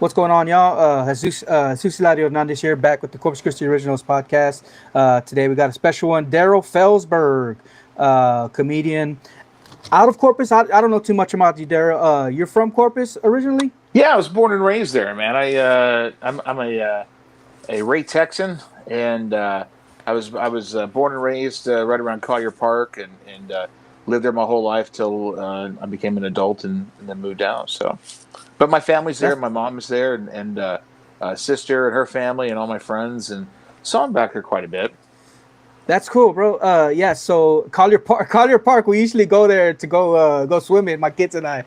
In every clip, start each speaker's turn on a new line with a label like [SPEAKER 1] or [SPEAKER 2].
[SPEAKER 1] What's going on, y'all? Jesus Hilario Hernandez here, back with the Corpus Christi Originals podcast. Today we got a special one, Daryl Felsberg, comedian out of Corpus. I don't know too much about you, Daryl. You're from Corpus originally?
[SPEAKER 2] Yeah, I was born and raised there, man. I'm a Ray Texan, and I was born and raised right around Collier Park, and lived there my whole life till I became an adult and then moved out. So, but my family's there.
[SPEAKER 1] That's
[SPEAKER 2] My mom is there, and sister and her family and all my friends, and so I'm back there quite a bit.
[SPEAKER 1] that's cool, bro. Yeah. So Collier Park. We usually go there to go swimming. My kids and I.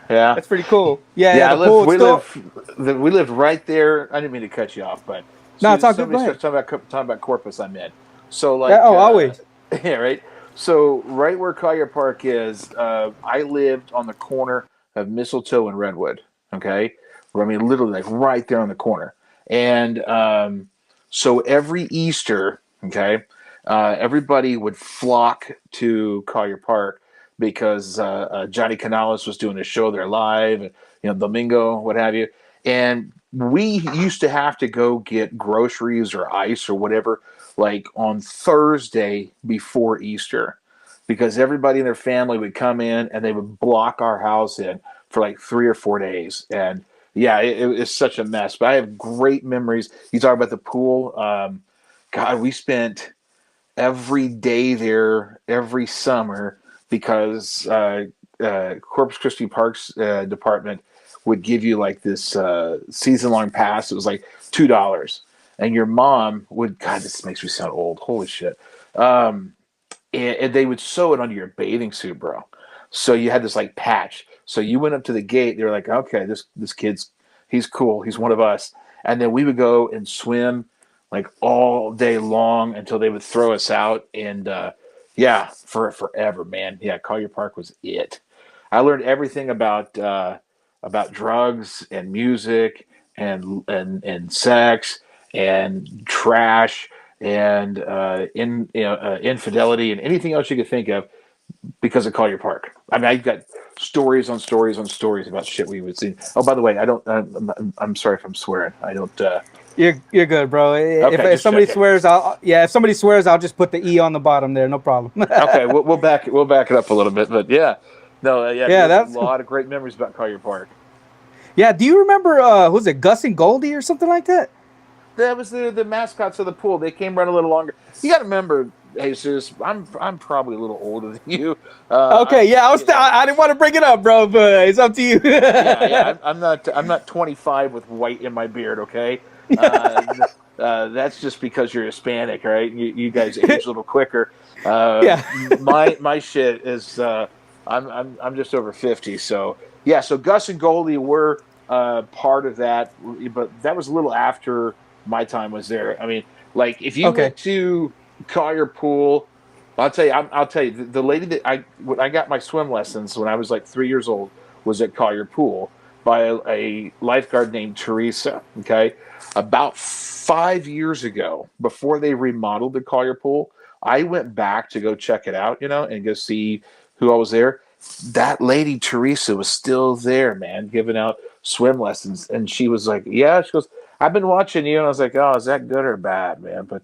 [SPEAKER 2] Yeah,
[SPEAKER 1] That's pretty cool. Yeah, yeah.
[SPEAKER 2] yeah. I
[SPEAKER 1] The
[SPEAKER 2] lived.
[SPEAKER 1] pool. It's
[SPEAKER 2] We
[SPEAKER 1] still
[SPEAKER 2] we lived right there. I didn't mean to cut you off, but
[SPEAKER 1] no.
[SPEAKER 2] so
[SPEAKER 1] It's all good.
[SPEAKER 2] somebody
[SPEAKER 1] Go ahead.
[SPEAKER 2] starts talking about Corpus, I'm in. So
[SPEAKER 1] Yeah.
[SPEAKER 2] like,
[SPEAKER 1] Oh, always.
[SPEAKER 2] yeah, right. So right where Collier Park is, I lived on the corner of Mistletoe and Redwood. Okay, I mean literally like right there on the corner. And so every Easter, okay, everybody would flock to Collier Park because Johnny Canales was doing a show there live, Domingo, what have you. And we used to have to go get groceries or ice or whatever, like on Thursday before Easter, because everybody in their family would come in and they would block our house in for like 3 or 4 days. And yeah, it was such a mess. But I have great memories. You talk about the pool. God, we spent every day there every summer because Corpus Christi Parks Department would give you like this season long pass. It was like $2, and your mom would. God, this makes me sound old. Holy shit! Um, and they would sew it onto your bathing suit, bro. So you had this like patch. So you went up to the gate. They were like, okay, this kid's he's cool. He's one of us. And then we would go and swim like all day long until they would throw us out. And yeah, for forever, man. Yeah, Collier Park was it. I learned everything about drugs and music and sex and trash and infidelity and anything else you could think of because of Collier Park. I mean, I've got stories on stories on stories about shit we would see. Oh, by the way, I don't. I'm sorry if I'm swearing. I don't.
[SPEAKER 1] You're good, bro. If,
[SPEAKER 2] Okay,
[SPEAKER 1] if
[SPEAKER 2] just
[SPEAKER 1] somebody
[SPEAKER 2] checking.
[SPEAKER 1] swears, I'll yeah. If somebody swears, I'll just put the E on the bottom there. No problem.
[SPEAKER 2] Okay, we'll back it up a little bit, but yeah, no, yeah,
[SPEAKER 1] Yeah,
[SPEAKER 2] there's a
[SPEAKER 1] that's
[SPEAKER 2] lot of great memories about Collier Park.
[SPEAKER 1] yeah. Do you remember? Was it Gus and Goldie or something like that?
[SPEAKER 2] That was the mascots of the pool. They came around a little longer. You got to remember, Jesus. I'm probably a little older than you.
[SPEAKER 1] Okay, yeah. I didn't want to bring it up, bro, but it's up to you.
[SPEAKER 2] Yeah. I'm not 25 with white in my beard. Okay, uh, that's just because you're Hispanic, right? You guys age a little quicker.
[SPEAKER 1] Yeah.
[SPEAKER 2] My shit is I'm just over 50. So yeah. So Gus and Goldie were part of that, but that was a little after my time was there. I mean, like if you
[SPEAKER 1] Okay.
[SPEAKER 2] went to Collier Pool. I'll tell you. The lady that when I got my swim lessons when I was like 3 years old was at Collier Pool by a lifeguard named Teresa. Okay, about 5 years ago, before they remodeled the Collier Pool, I went back to go check it out, and go see who I was there. That lady Teresa was still there, man, giving out swim lessons, and she was like, "Yeah," she goes, "I've been watching you," and I was like, "Oh, is that good or bad, man?" But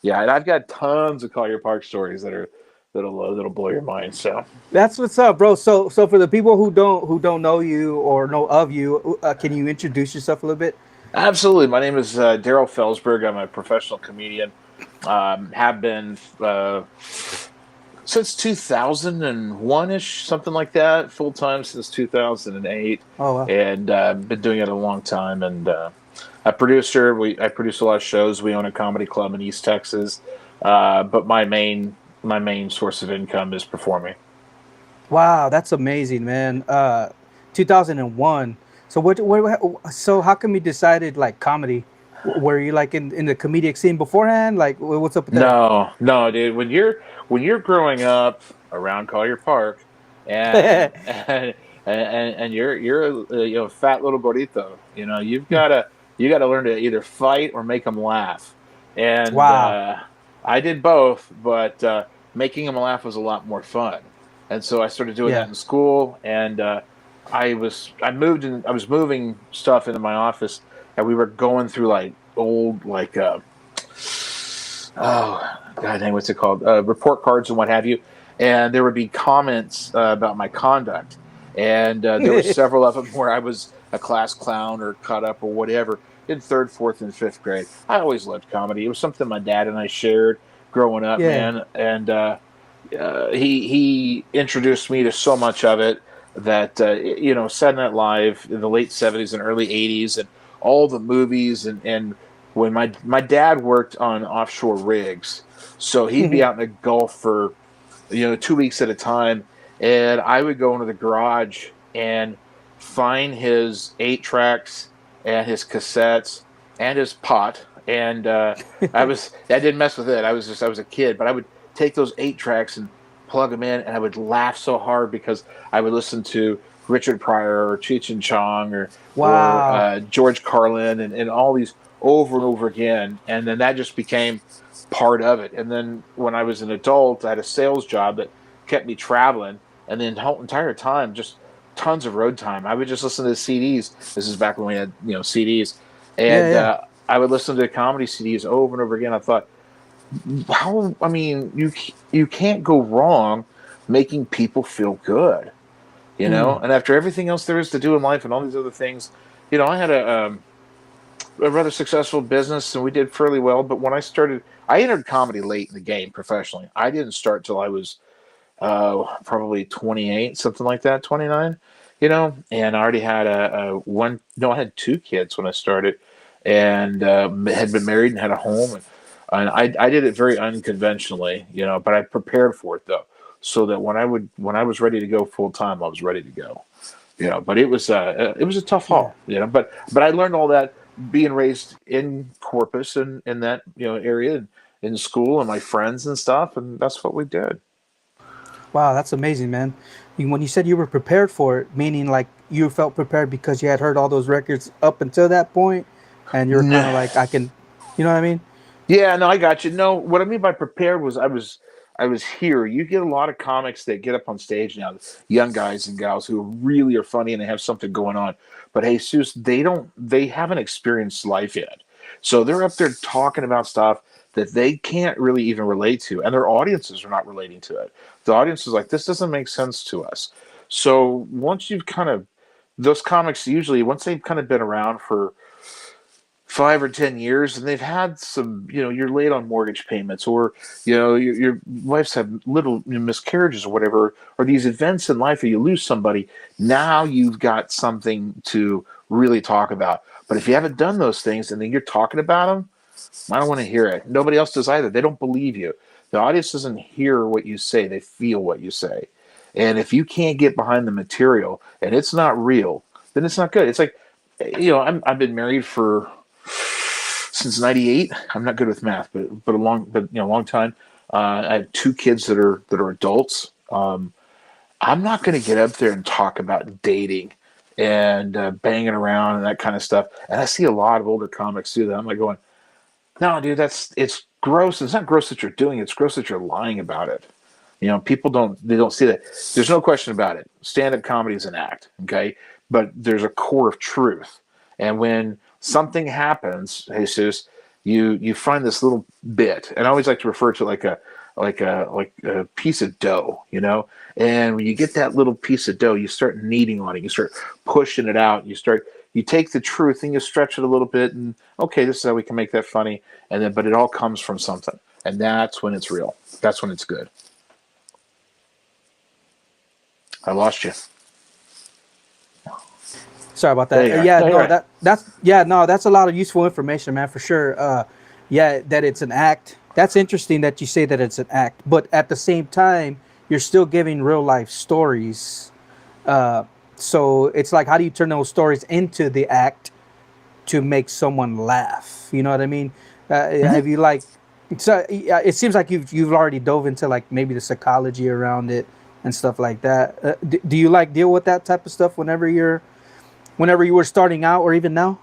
[SPEAKER 2] yeah, and I've got tons of Collier Park stories that'll blow your mind. So
[SPEAKER 1] That's what's up, bro. So for the people who don't know you or know of you, can you introduce yourself a little bit?
[SPEAKER 2] absolutely, my name is Daryl Felsberg. I'm a professional comedian. Have been since 2001 ish, something like that. Full time since 2008,
[SPEAKER 1] Oh wow.
[SPEAKER 2] and been doing it a long time. And a producer. I produce a lot of shows. We own a comedy club in East Texas, but my main source of income is performing.
[SPEAKER 1] Wow, that's amazing, man. 2001. So so how come you decided like comedy? Were you like in the comedic scene beforehand? Like what's up with that?
[SPEAKER 2] No, no, dude. When you're growing up around Collier Park, and and you're a fat little gordito, you gotta learn to either fight or make them laugh. And
[SPEAKER 1] Wow.
[SPEAKER 2] I did both, but making them laugh was a lot more fun. And so I started doing
[SPEAKER 1] Yeah.
[SPEAKER 2] that in school, and I was moving stuff into my office, and we were going through like old oh god dang, what's it called, report cards and what have you, and there would be comments about my conduct, and there were several of them where I was a class clown or cut up or whatever in third, fourth, and fifth grade. I always loved comedy. It was something my dad and I shared growing up,
[SPEAKER 1] Yeah.
[SPEAKER 2] man, and he introduced me to so much of it that Saturday Night Live in the late '70s and early '80s, and all the movies, and when my dad worked on offshore rigs, so he'd be out in the Gulf for 2 weeks at a time, and I would go into the garage and find his 8 tracks and his cassettes and his pot, and I didn't mess with it. I was a kid, but I would take those 8 tracks and plug them in, and I would laugh so hard because I would listen to Richard Pryor or Cheech and Chong or
[SPEAKER 1] Wow.
[SPEAKER 2] George Carlin and all these over and over again, and then that just became part of it. And then when I was an adult, I had a sales job that kept me traveling, and then the whole entire time, just tons of road time. I would just listen to the CDs. This is back when we had CDs,
[SPEAKER 1] Yeah,
[SPEAKER 2] and
[SPEAKER 1] yeah.
[SPEAKER 2] I would listen to comedy CDs over and over again. I thought, how? I mean, you can't go wrong making people feel good,
[SPEAKER 1] Mm.
[SPEAKER 2] And after everything else there is to do in life and all these other things, I had a rather successful business, and we did fairly well. But when I entered comedy late in the game professionally. I didn't start till I was probably 28, something like that, 29, and I already had a one. No, I had 2 kids when I started, and had been married and had a home, and I did it very unconventionally, but I prepared for it though, so that when I was ready to go full time, I was ready to go. But it was a tough
[SPEAKER 1] Yeah.
[SPEAKER 2] haul, but I learned all that being raised in Corpus and in that area and in school and my friends and stuff, and that's what we did.
[SPEAKER 1] Wow, that's amazing, man. When you said you were prepared for it, meaning like you felt prepared because you had heard all those records up until that point, and you were kind of like, I can, you know what I mean?
[SPEAKER 2] Yeah, no, I got you. No, what I mean by prepared was I was here. You get a lot of comics that get up on stage now, young guys and gals who really are funny and they have something going on. But Jesus, they haven't experienced life yet. So they're up there talking about stuff that they can't really even relate to, and their audiences are not relating to it. The audience is like, this doesn't make sense to us. So once you've kind of those comics usually once they've kind of been around for 5 or 10 years, and they've had some, you're late on mortgage payments, or your wife's had little miscarriages or whatever, or these events in life where you lose somebody. Now you've got something to really talk about. But if you haven't done those things and then you're talking about them, I don't want to hear it. Nobody else does either. They don't believe you. The audience doesn't hear what you say, they feel what you say. And if you can't get behind the material and it's not real, then it's not good. It's like, I've been married for since '98. I'm not good with math, but a long time. I have 2 kids that are adults. I'm not going to get up there and talk about dating and banging around and that kind of stuff. And I see a lot of older comics do that. I'm like going, no, dude, it's gross. It's not gross that you're doing it. It's gross that you're lying about it. People don't see that. There's no question about it. Stand-up comedy is an act, okay? But there's a core of truth. And when something happens, Jesus, you find this little bit, and I always like to refer to it like a piece of dough, And when you get that little piece of dough, you start kneading on it. You start pushing it out. You take the truth and you stretch it a little bit, and okay, this is how we can make that funny. And then, but it all comes from something, and that's when it's real. That's when it's good. I lost you.
[SPEAKER 1] Sorry about
[SPEAKER 2] There
[SPEAKER 1] that.
[SPEAKER 2] you are.
[SPEAKER 1] Yeah,
[SPEAKER 2] No, you're
[SPEAKER 1] no,
[SPEAKER 2] right.
[SPEAKER 1] that's a lot of useful information, man, for sure. Yeah, that it's an act. That's interesting that you say that it's an act, but at the same time, you're still giving real life stories. Uh, so it's like, how do you turn those stories into the act to make someone laugh? You know what I mean?
[SPEAKER 2] Mhm.
[SPEAKER 1] Have you like? So yeah, it seems like you've already dove into like maybe the psychology around it and stuff like that. Do you like deal with that type of stuff whenever you were starting out or even now?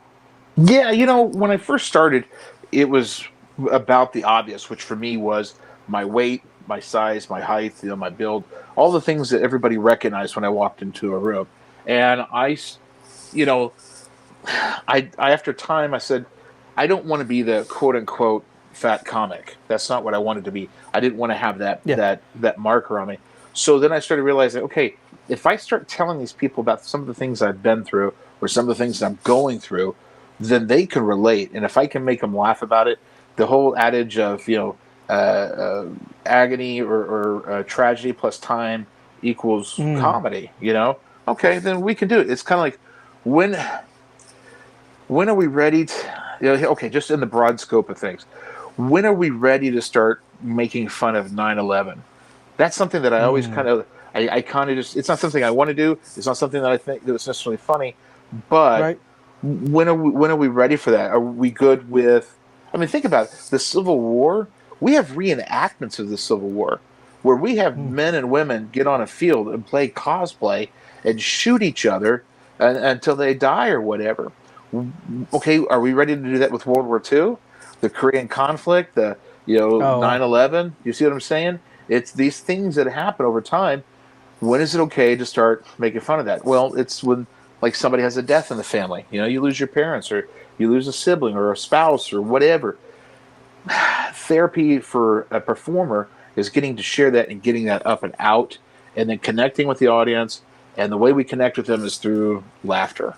[SPEAKER 2] Yeah, when I first started, it was about the obvious, which for me was my weight, my size, my height, my build, all the things that everybody recognized when I walked into a room. And you know, I after time I said, I don't want to be the quote unquote fat comic. That's not what I wanted to be. I didn't want to have
[SPEAKER 1] Yeah.
[SPEAKER 2] that marker on me. So then I started realizing, okay, if I start telling these people about some of the things I've been through or some of the things I'm going through, then they can relate. And if I can make them laugh about it, the whole adage of agony or tragedy plus time equals
[SPEAKER 1] Mm.
[SPEAKER 2] comedy. Okay, then we can do it. It's kind of like when when are we ready to, okay, just in the broad scope of things, when are we ready to start making fun of 9/11? That's something that I always
[SPEAKER 1] Mm.
[SPEAKER 2] kind of, I kind of just, it's not something I want to do. It's not something that I think that was necessarily funny, but
[SPEAKER 1] Right.
[SPEAKER 2] when are we ready for that? Are we good with, I mean, think about it. The Civil War, we have reenactments of the Civil War where we have
[SPEAKER 1] Mm.
[SPEAKER 2] men and women get on a field and play cosplay and shoot each other until they die or whatever. Okay, are we ready to do that with World War II? The Korean conflict, the
[SPEAKER 1] Oh wow.
[SPEAKER 2] 9/11. You see what I'm saying? It's these things that happen over time. When is it okay to start making fun of that? Well, it's when like somebody has a death in the family. You lose your parents or you lose a sibling or a spouse or whatever. Therapy for a performer is getting to share that and getting that up and out and then connecting with the audience. And the way we connect with them is through laughter.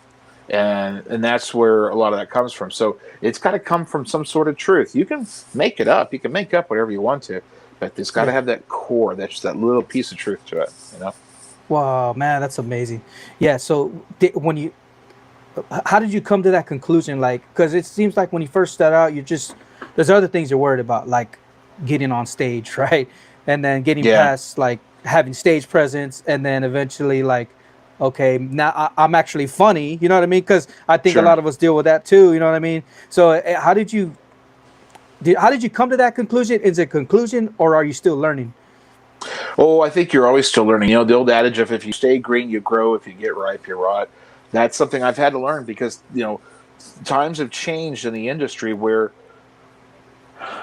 [SPEAKER 2] And that's where a lot of that comes from. So it's got to come from some sort of truth. You can make it up. You can make up whatever you want to, but it's got to
[SPEAKER 1] Yeah.
[SPEAKER 2] have that core. That's just that little piece of truth to it.
[SPEAKER 1] Wow, man, that's amazing. Yeah. So when you, how did you come to that conclusion? Like, because it seems like when you first start out, you just there's other things you're worried about, like getting on stage, right? And then getting
[SPEAKER 2] Yeah,
[SPEAKER 1] past like having stage presence, and then eventually like, okay, now I'm actually funny. You know what I mean? Because I think a
[SPEAKER 2] sure.
[SPEAKER 1] lot of us deal with that too. You know what I mean? So how did you come to that conclusion? Is it a conclusion, or are you still learning?
[SPEAKER 2] Oh, I think you're always still learning. The old adage of if you stay green, you grow. If you get ripe, you rot. That's something I've had to learn because, times have changed in the industry where,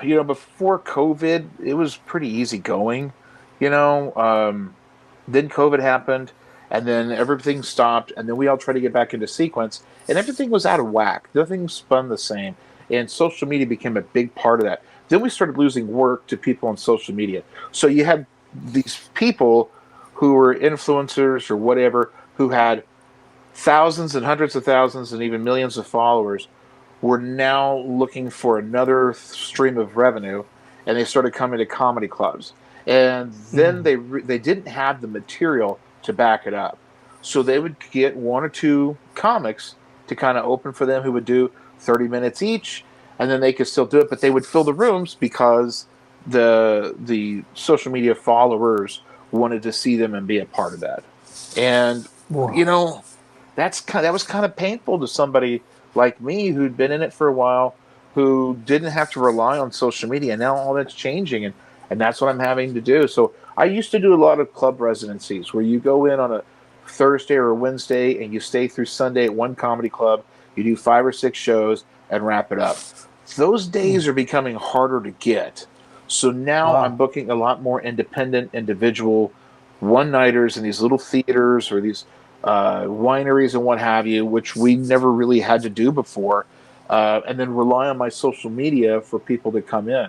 [SPEAKER 2] before COVID, it was pretty easy going. You know, then COVID happened and then everything stopped. And then we all tried to get back into sequence and everything was out of whack. Nothing spun the same. And social media became a big part of that. Then we started losing work to people on social media. So you had these people who were influencers or whatever who had thousands and hundreds of thousands and even millions of followers were now looking for another stream of revenue, and they started coming to comedy clubs. And then
[SPEAKER 1] Mm.
[SPEAKER 2] they didn't have the material to back it up, so they would get one or two comics to kind of open for them who would do 30 minutes each, and then they could still do it, but they would fill the rooms because the social media followers wanted to see them and be a part of that. And
[SPEAKER 1] Whoa.
[SPEAKER 2] you know that was kind of painful to somebody like me who'd been in it for a while, who didn't have to rely on social media. Now all that's changing, and that's what I'm having to do. So I used to do a lot of club residencies where you go in on a Thursday or a Wednesday and you stay through Sunday at one comedy club. You do 5 or 6 shows and wrap it up. Those
[SPEAKER 1] Mm.
[SPEAKER 2] days are becoming harder to get. So now I'm
[SPEAKER 1] Wow.
[SPEAKER 2] booking a lot more independent, individual one nighters in these little theaters or these wineries and what have you, which we never really had to do before, and then rely on my social media for people to come in.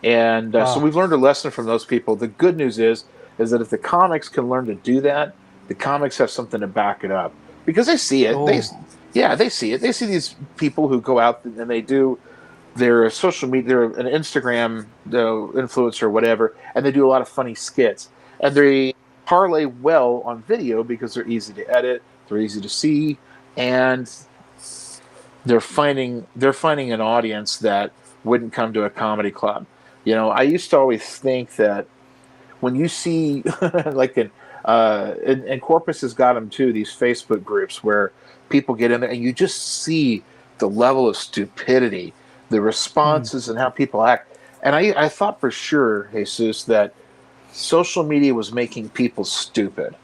[SPEAKER 2] And so
[SPEAKER 1] Wow.
[SPEAKER 2] we've learned a lesson from those people. The good news is that if the comics can learn to do that, the comics have something to back it up because they see it.
[SPEAKER 1] Oh.
[SPEAKER 2] Yeah, they see it. They see these people who go out and they do their social media, they're an Instagram influencer or whatever, and they do a lot of funny skits, and they parlay well on video because they're easy to edit, they're easy to see, and they're finding an audience that wouldn't come to a comedy club. I used to always think that when you see like and Corpus has got them too, these Facebook groups where people get in there and you just see the level of stupidity, the
[SPEAKER 1] Mm.
[SPEAKER 2] responses and how people act. And I thought for sure, Jesus, that social media was making people stupid.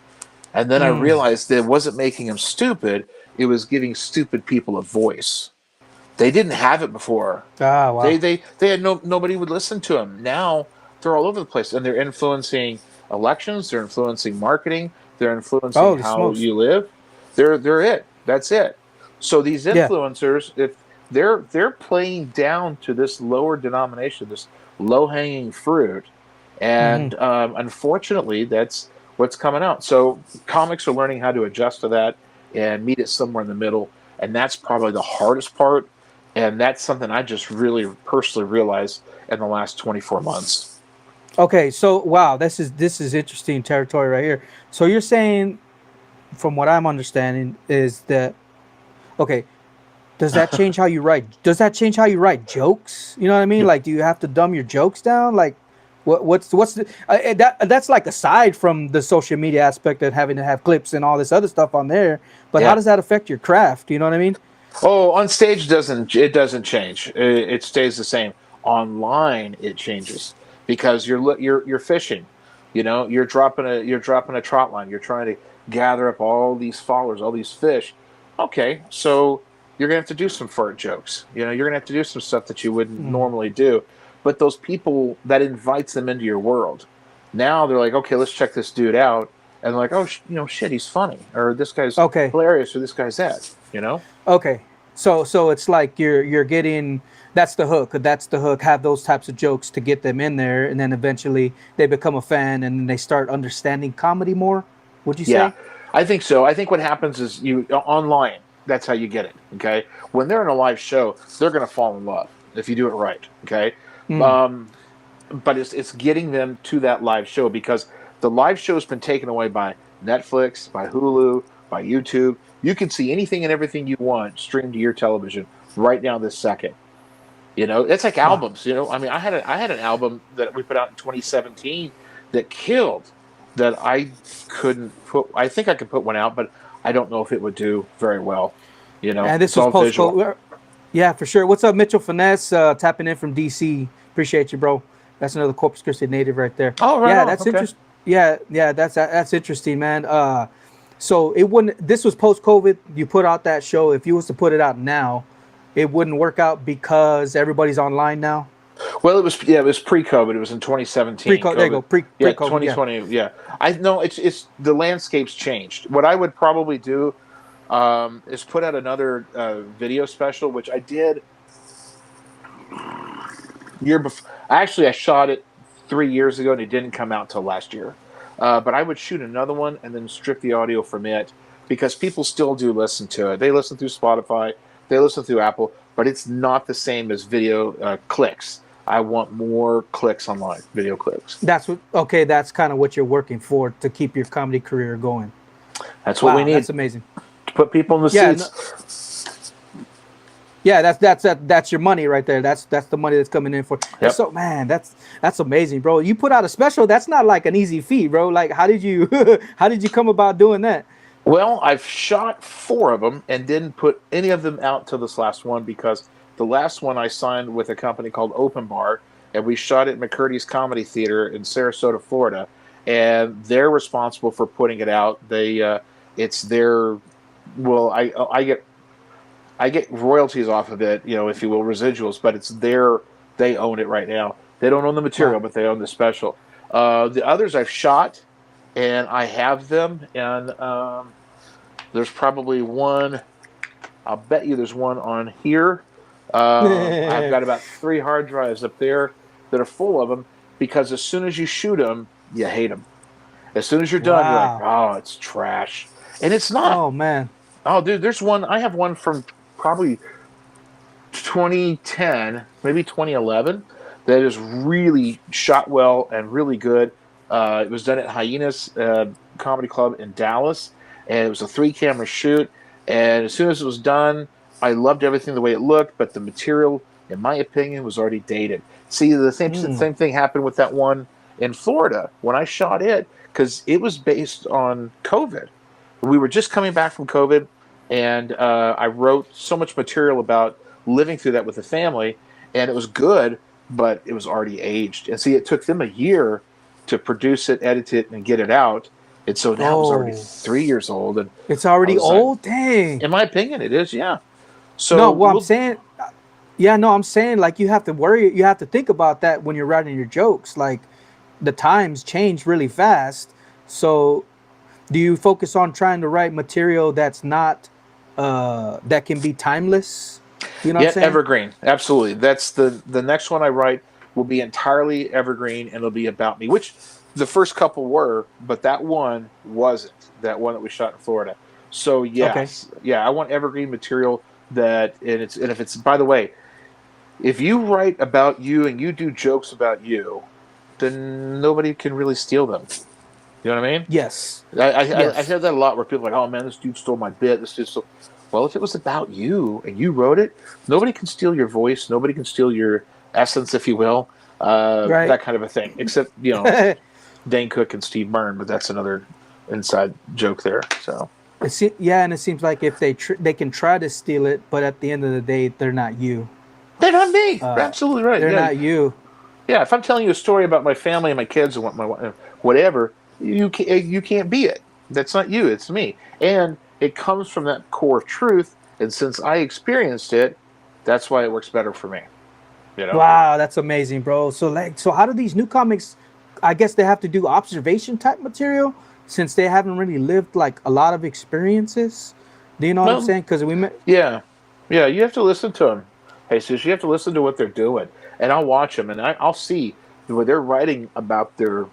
[SPEAKER 2] And then I
[SPEAKER 1] Mm.
[SPEAKER 2] realized that it wasn't making them stupid, it was giving stupid people a voice. They didn't have it before.
[SPEAKER 1] Ah.
[SPEAKER 2] They
[SPEAKER 1] Wow.
[SPEAKER 2] they they had nobody would listen to them. Now they're all over the place, and they're influencing elections. They're influencing marketing. They're influencing
[SPEAKER 1] Holy
[SPEAKER 2] how
[SPEAKER 1] smokes.
[SPEAKER 2] you live. They're it. That's it. So these
[SPEAKER 1] Yeah.
[SPEAKER 2] influencers, if they're playing down to this lower denomination, this low hanging fruit,
[SPEAKER 1] Hmm.
[SPEAKER 2] and unfortunately, that's what's coming out. So comics are learning how to adjust to that and meet it somewhere in the middle, and that's probably the hardest part. And that's something I just really personally realized in the last 24 months.
[SPEAKER 1] Okay, so wow, this is interesting territory right here. So you're saying, from what I'm understanding, is that okay? Does that change how you write? Does that change how you write jokes? You know what I mean? Like, do you have to dumb your jokes down? Like, what's the, that's like aside from the social media aspect of having to have clips and all this other stuff on there. But how
[SPEAKER 2] Yeah.
[SPEAKER 1] does that affect your craft? You know what I mean?
[SPEAKER 2] Oh, on stage doesn't change. It stays the same. Online it changes because you're fishing. You know, you're dropping a trot line. You're trying to gather up all these followers, all these fish. Okay, so you're gonna have to do some fart jokes. You know, you're gonna have to do some stuff that you wouldn't
[SPEAKER 1] Mm.
[SPEAKER 2] normally do. But those people that invites them into your world. Now they're like, okay, let's check this dude out, and they're like, oh, shit, he's funny, or this guy's
[SPEAKER 1] Okay.
[SPEAKER 2] hilarious, or this guy's that. You know.
[SPEAKER 1] Okay. So it's like you're getting, that's the hook. That's the hook. Have those types of jokes to get them in there, and then eventually they become a fan, and then they start understanding comedy more. Would you
[SPEAKER 2] Yeah,
[SPEAKER 1] say?
[SPEAKER 2] I think so. I think what happens is you online. That's how you get it. Okay, when they're in a live show, they're going to fall in love if you do it right. Okay,
[SPEAKER 1] Mm.
[SPEAKER 2] um, but it's getting them to that live show because the live show has been taken away by Netflix, by Hulu, by YouTube. You can see anything and everything you want streamed to your television right now this second. You know, it's like
[SPEAKER 1] Wow.
[SPEAKER 2] albums. You know, I mean, I had an album that we put out in 2017 that killed. That I couldn't put. I think I could put one out, but I don't know if it would do very well. You know,
[SPEAKER 1] And this
[SPEAKER 2] it's
[SPEAKER 1] was
[SPEAKER 2] all
[SPEAKER 1] post
[SPEAKER 2] visual.
[SPEAKER 1] COVID. Yeah, for sure. What's up, Mitchell Finesse? Tapping in from DC. Appreciate you, bro. That's another Corpus Christi native right there.
[SPEAKER 2] Oh, right
[SPEAKER 1] Yeah,
[SPEAKER 2] on.
[SPEAKER 1] that's
[SPEAKER 2] Okay.
[SPEAKER 1] interesting. Yeah, that's interesting, man. So it wouldn't. This was post COVID. You put out that show. If you was to put it out now, it wouldn't work out because everybody's online now.
[SPEAKER 2] Well, it was pre-COVID. It was in 2017.
[SPEAKER 1] There you
[SPEAKER 2] COVID.
[SPEAKER 1] go. Pre
[SPEAKER 2] Yeah,
[SPEAKER 1] COVID. Yeah.
[SPEAKER 2] 2020. Yeah, I know it's the landscape's changed. What I would probably do is put out another video special, which I did year before. Actually, I shot it 3 years ago, and it didn't come out till last year. But I would shoot another one and then strip the audio from it because people still do listen to it. They listen through Spotify, they listen through Apple, but it's not the same as video clicks. I want more clicks online, video clicks.
[SPEAKER 1] That's what. Okay, that's kind of what you're working for to keep your comedy career going.
[SPEAKER 2] That's what we
[SPEAKER 1] Wow,
[SPEAKER 2] need
[SPEAKER 1] that's amazing.
[SPEAKER 2] to put people in the
[SPEAKER 1] Yeah. No,
[SPEAKER 2] seats.
[SPEAKER 1] yeah, that's your money right there. That's the money that's coming in for. And
[SPEAKER 2] Yep.
[SPEAKER 1] so, man, that's amazing, bro. You put out a special. That's not like an easy feat, bro. Like, how did you how did you come about doing that?
[SPEAKER 2] Well, I've shot 4 of them and didn't put any of them out till this last one because the last one I signed with a company called Open Bar, and we shot it at McCurdy's Comedy Theater in Sarasota, Florida, and they're responsible for putting it out. It's their, well, I get royalties off of it, you know, if you will, residuals, but they own it right now. They don't own the material,
[SPEAKER 1] Wow.
[SPEAKER 2] but they own the special. The others I've shot, and I have them, and there's probably one. I'll bet you there's one on here. I've got about 3 hard drives up there that are full of them because as soon as you shoot them, you hate them. As soon as you're done, you're like,
[SPEAKER 1] Wow.
[SPEAKER 2] oh, it's trash, and it's not.
[SPEAKER 1] Oh man.
[SPEAKER 2] Oh, dude, there's one. I have one from probably 2010, maybe 2011, that is really shot well and really good. It was done at Hyenas Comedy Club in Dallas, and it was a 3 camera shoot. And as soon as it was done, I loved everything the way it looked, but the material, in my opinion, was already dated. See, the same thing happened with that one in Florida when I shot it, because it was based on COVID. We were just coming back from COVID, and I wrote so much material about living through that with the family, and it was good, but it was already aged. And see, it took them a year to produce it, edit it, and get it out. And so now it was already
[SPEAKER 1] Oh,
[SPEAKER 2] 3 years old, and
[SPEAKER 1] it's
[SPEAKER 2] I
[SPEAKER 1] already
[SPEAKER 2] was like,
[SPEAKER 1] old. Dang.
[SPEAKER 2] in my opinion, it is, yeah.
[SPEAKER 1] No,
[SPEAKER 2] So
[SPEAKER 1] well, I'm
[SPEAKER 2] we'll,
[SPEAKER 1] saying, yeah, no, I'm saying like you have to worry, you have to think about that when you're writing your jokes. Like the times change really fast, so Do you focus on trying to write material that's not that can be timeless? You know what I'm
[SPEAKER 2] Yeah,
[SPEAKER 1] saying?
[SPEAKER 2] evergreen. Absolutely. That's the next one I write will be entirely evergreen and it'll be about me, which the first couple were, but that one wasn't. That one that we shot in Florida. So
[SPEAKER 1] Okay.
[SPEAKER 2] yes, yeah, I want evergreen material that and if it's by the way, if you write about you and you do jokes about you, then nobody can really steal them. You know what I mean?
[SPEAKER 1] Yes.
[SPEAKER 2] I
[SPEAKER 1] Yes.
[SPEAKER 2] hear that a lot where people are like, oh man, this dude stole my bit. This dude stole. Well, if it was about you and you wrote it, nobody can steal your voice. Nobody can steal your essence, if you will.
[SPEAKER 1] Right.
[SPEAKER 2] That kind of a thing. Except, Dane Cook and Steve Byrne, but that's another inside joke there. So,
[SPEAKER 1] Yeah, and it seems like if they can try to steal it, but at the end of the day, they're not you.
[SPEAKER 2] they're not me. Absolutely right.
[SPEAKER 1] They're
[SPEAKER 2] Yeah.
[SPEAKER 1] not you.
[SPEAKER 2] Yeah. If I'm telling you a story about my family and my kids and whatever, you can't be it. That's not you. It's me. And it comes from that core of truth. And since I experienced it, that's why it works better for me. You know.
[SPEAKER 1] Wow, that's amazing, bro. So how do these new comics? I guess they have to do observation type material since they haven't really lived like a lot of experiences. Do you know what I'm
[SPEAKER 2] Well,
[SPEAKER 1] saying? Because we met.
[SPEAKER 2] yeah, yeah. You have to listen to them. Hey, sis, you have to listen to what they're doing, and I'll watch them, and I'll see where they're writing about their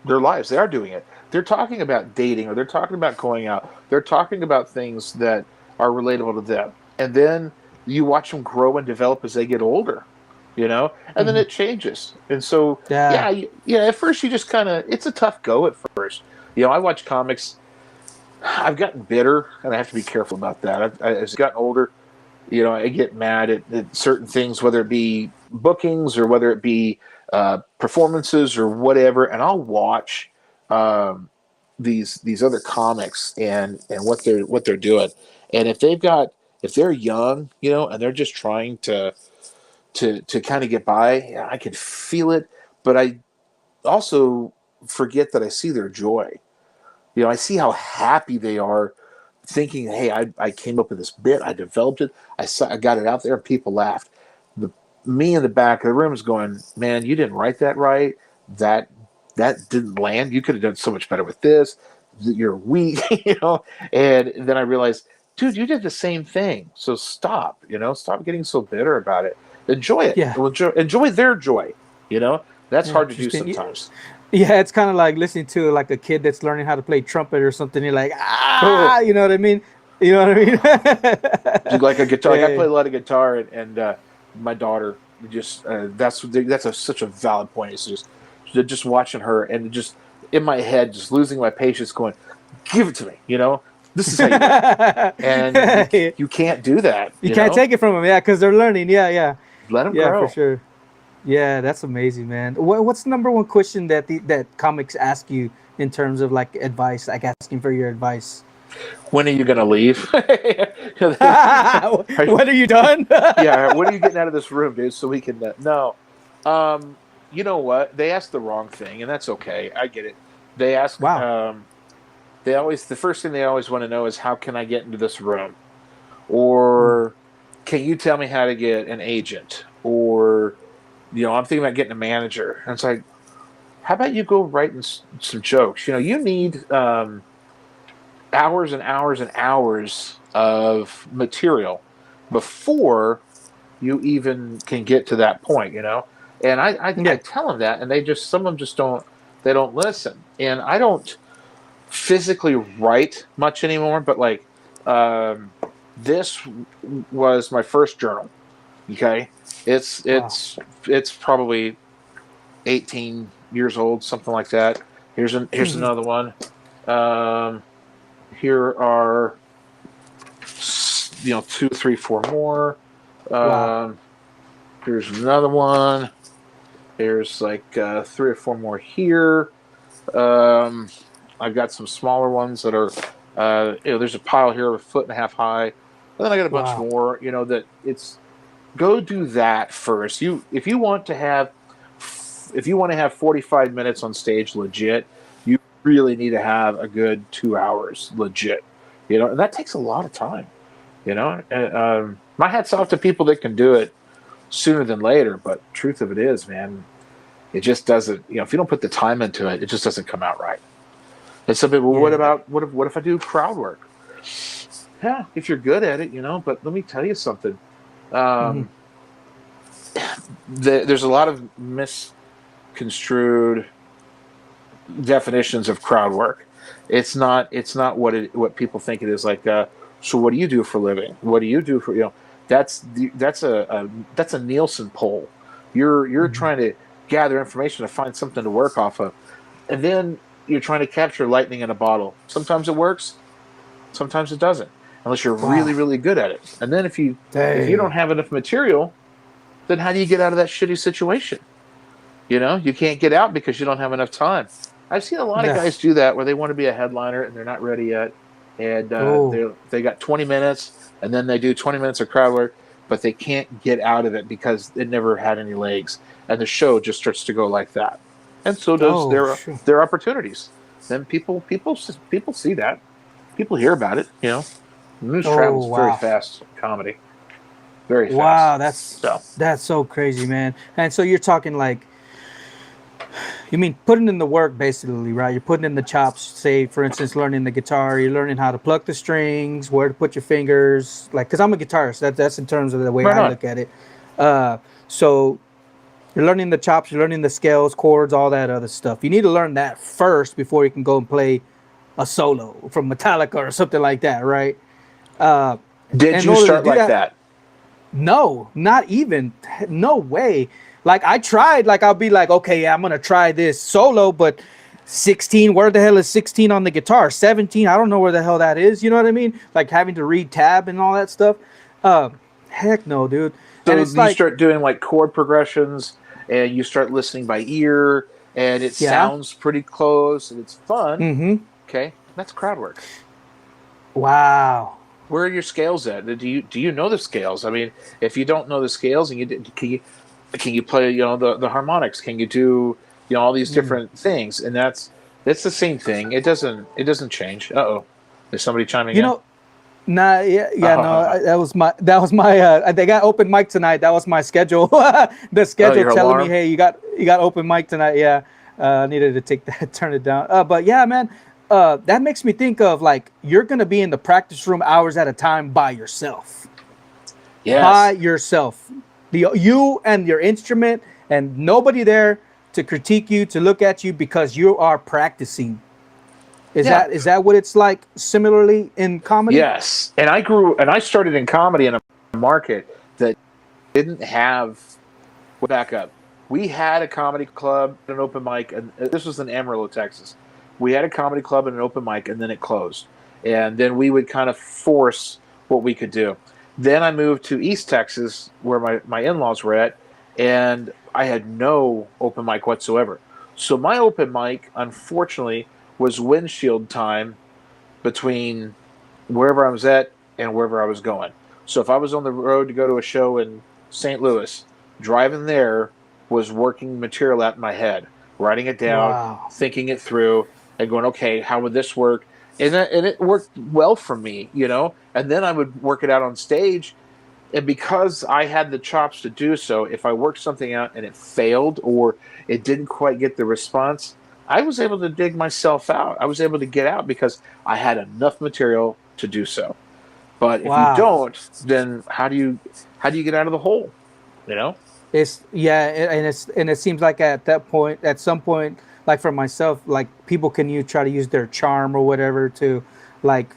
[SPEAKER 2] lives. They are doing it. They're talking about dating, or they're talking about going out. They're talking about things that are relatable to them, and then you watch them grow and develop as they get older. And then
[SPEAKER 1] Mhm.
[SPEAKER 2] it changes. And so,
[SPEAKER 1] Yeah.
[SPEAKER 2] yeah, yeah. At first, you just kind of it's a tough go at first. I watch comics. I've gotten bitter, and I have to be careful about that. As I've gotten older, I get mad at certain things, whether it be bookings or whether it be performances or whatever, and I'll watch um, these other comics and what they're doing, and if they're young, and they're just trying to kind of get by, yeah, I can feel it, but I also forget that I see their joy. I see how happy they are thinking, hey, I came up with this bit, I developed it, I got it out there, and people laughed. The Me in the back of the room is going, man, you didn't write that right. That that didn't land. You could have done so much better with this. You're weak, And then I realized, dude, you did the same thing. So stop, stop getting so bitter about it. Enjoy it.
[SPEAKER 1] Yeah.
[SPEAKER 2] Enjoy their joy. You know, that's hard to do
[SPEAKER 1] Interesting.
[SPEAKER 2] sometimes.
[SPEAKER 1] Yeah, it's kind of like listening to like a kid that's learning how to play trumpet or something. You're like,
[SPEAKER 2] Oh,
[SPEAKER 1] you know what I mean? You know what I
[SPEAKER 2] do you
[SPEAKER 1] mean?
[SPEAKER 2] like a guitar? Like I
[SPEAKER 1] Yeah.
[SPEAKER 2] play a lot of guitar, and my daughter just such a valid point. It's just watching her and just in my head, just losing my patience, going, "Give it to me," This is how you do it, and you can't do that.
[SPEAKER 1] You can't take it from them, yeah, because they're learning. Yeah, yeah,
[SPEAKER 2] Let them
[SPEAKER 1] yeah, for
[SPEAKER 2] grow.
[SPEAKER 1] sure. Yeah, that's amazing, man. What's the number one question that comics ask you in terms of like advice, like asking for your advice?
[SPEAKER 2] When are you going to leave?
[SPEAKER 1] When are you done?
[SPEAKER 2] Yeah, when are you getting out of this room, dude? So we can no. You know what? They asked the wrong thing, and that's okay. I get it. They ask.
[SPEAKER 1] Wow.
[SPEAKER 2] The first thing they always want to know is how can I get into this room,
[SPEAKER 1] Mm.
[SPEAKER 2] or can you tell me how to get an agent, or I'm thinking about getting a manager. And it's like, how about you go writing some jokes? You need hours and hours and hours of material before you even can get to that point. And I
[SPEAKER 1] Yeah.
[SPEAKER 2] tell them that, and some of them just don't listen. And I don't physically write much anymore, but like this was my first journal. Okay, it's
[SPEAKER 1] Wow.
[SPEAKER 2] it's it's probably 18 years old, something like that. Here's another one. Um, Here are 2, 3, 4 more.
[SPEAKER 1] Wow.
[SPEAKER 2] Um, Here's another one. There's like 3 or 4 more here. Um, I've got some smaller ones that are, there's a pile here 1.5 feet high. And then I got a bunch
[SPEAKER 1] Wow.
[SPEAKER 2] more, that it's, go do that first. If you want to have 45 minutes on stage legit, you really need to have a good 2 hours legit, and that takes a lot of time, my hat's off to people that can do it sooner than later. But truth of it is, man, it just doesn't, if you don't put the time into it, it just doesn't come out right. And some people,
[SPEAKER 1] Yeah.
[SPEAKER 2] what if I do crowd work? Yeah, if you're good at it, But let me tell you something.
[SPEAKER 1] Hmm.
[SPEAKER 2] Um, there's a lot of misconstrued definitions of crowd work. It's not what people think it is. Like, so what do you do for a living? What do you do for that's a Nielsen poll. You're
[SPEAKER 1] Hmm.
[SPEAKER 2] trying to gather information to find something to work off of, and then you're trying to capture lightning in a bottle. Sometimes it works, sometimes it doesn't, unless you're really
[SPEAKER 1] Wow.
[SPEAKER 2] really good at it. And then if you don't
[SPEAKER 1] Dang.
[SPEAKER 2] have enough material, then how do you get out of that shitty situation? You can't get out because you don't have enough time. I've seen a lot of
[SPEAKER 1] Yeah.
[SPEAKER 2] guys do that where they want to be a headliner and they're not ready yet, and
[SPEAKER 1] Oh.
[SPEAKER 2] they got 20 minutes, and then they do 20 minutes of crowd work, but they can't get out of it because it never had any legs, and the show just starts to go like that, and so does
[SPEAKER 1] Oh.
[SPEAKER 2] their
[SPEAKER 1] Sure.
[SPEAKER 2] their opportunities. Then people see that, people hear about it. News
[SPEAKER 1] Oh.
[SPEAKER 2] travels very
[SPEAKER 1] Wow.
[SPEAKER 2] fast. Comedy, very fast.
[SPEAKER 1] Wow. That's
[SPEAKER 2] So
[SPEAKER 1] that's so crazy, man. And so you're talking like, you mean putting in the work, basically, right? You're putting in the chops. Say, for instance, learning the guitar. You're learning how to pluck the strings, where to put your fingers. Like, because I'm a guitarist. That's in terms of the way
[SPEAKER 2] right
[SPEAKER 1] I
[SPEAKER 2] on.
[SPEAKER 1] look at it. So you're learning the chops. You're learning the scales, chords, all that other stuff. You need to learn that first before you can go and play a solo from Metallica or something like that, right? Uh,
[SPEAKER 2] Did
[SPEAKER 1] in
[SPEAKER 2] you
[SPEAKER 1] order to
[SPEAKER 2] start
[SPEAKER 1] do
[SPEAKER 2] like
[SPEAKER 1] that,
[SPEAKER 2] that?
[SPEAKER 1] no, not even. No way. Like I tried, like I'll be like, okay, yeah, I'm gonna try this solo, but 16, where the hell is 16 on the guitar? 17, I don't know where the hell that is. You know what I mean? Like having to read tab and all that stuff. Uh, Heck no, dude. And
[SPEAKER 2] So
[SPEAKER 1] it's
[SPEAKER 2] you
[SPEAKER 1] like,
[SPEAKER 2] start doing like chord progressions, and you start listening by ear, and it
[SPEAKER 1] yeah,
[SPEAKER 2] sounds pretty close and it's fun.
[SPEAKER 1] mm-hmm.
[SPEAKER 2] Okay, that's crowd work.
[SPEAKER 1] Wow.
[SPEAKER 2] Where are your scales at? Do you know the scales? I mean, if you don't know the scales, and can you play the harmonics? Can you do all these
[SPEAKER 1] Mm.
[SPEAKER 2] different things? And that's the same thing. It doesn't change. Uh-oh, is somebody chiming
[SPEAKER 1] You
[SPEAKER 2] in?
[SPEAKER 1] know, nah, yeah, no, that was my. They got open mic tonight. That was my schedule. The
[SPEAKER 2] Oh,
[SPEAKER 1] schedule
[SPEAKER 2] your
[SPEAKER 1] telling me,
[SPEAKER 2] alarm.
[SPEAKER 1] hey, you got open mic tonight. Yeah, I needed to take that, turn it down. But yeah, man, that makes me think of like you're gonna be in the practice room hours at a time by yourself, by
[SPEAKER 2] Yes.
[SPEAKER 1] yourself. You and your instrument, and nobody there to critique you, to look at you because you are practicing. Is
[SPEAKER 2] Yeah.
[SPEAKER 1] that what it's like similarly in comedy?
[SPEAKER 2] Yes. And I started in comedy in a market that didn't have. We'll back up. We had a comedy club, an open mic, and this was in Amarillo, Texas. We had a comedy club and an open mic, and then it closed. And then we would kind of force what we could do. Then I moved to East Texas, where my in laws were at, and I had no open mic whatsoever. So my open mic, unfortunately, was windshield time between wherever I was at and wherever I was going. So if I was on the road to go to a show in St. Louis, driving there was working material out in my head, writing it down,
[SPEAKER 1] Wow.
[SPEAKER 2] thinking it through, and going, okay, how would this work? And it worked well for me. And then I would work it out on stage. And because I had the chops to do so, if I worked something out and it failed or it didn't quite get the response, I was able to dig myself out. I was able to get out because I had enough material to do so. But if you
[SPEAKER 1] Wow.
[SPEAKER 2] don't, then how do you get out of the hole? You know?
[SPEAKER 1] It's yeah, and it seems like at that point, at some point, like for myself, like people can try to use their charm or whatever to like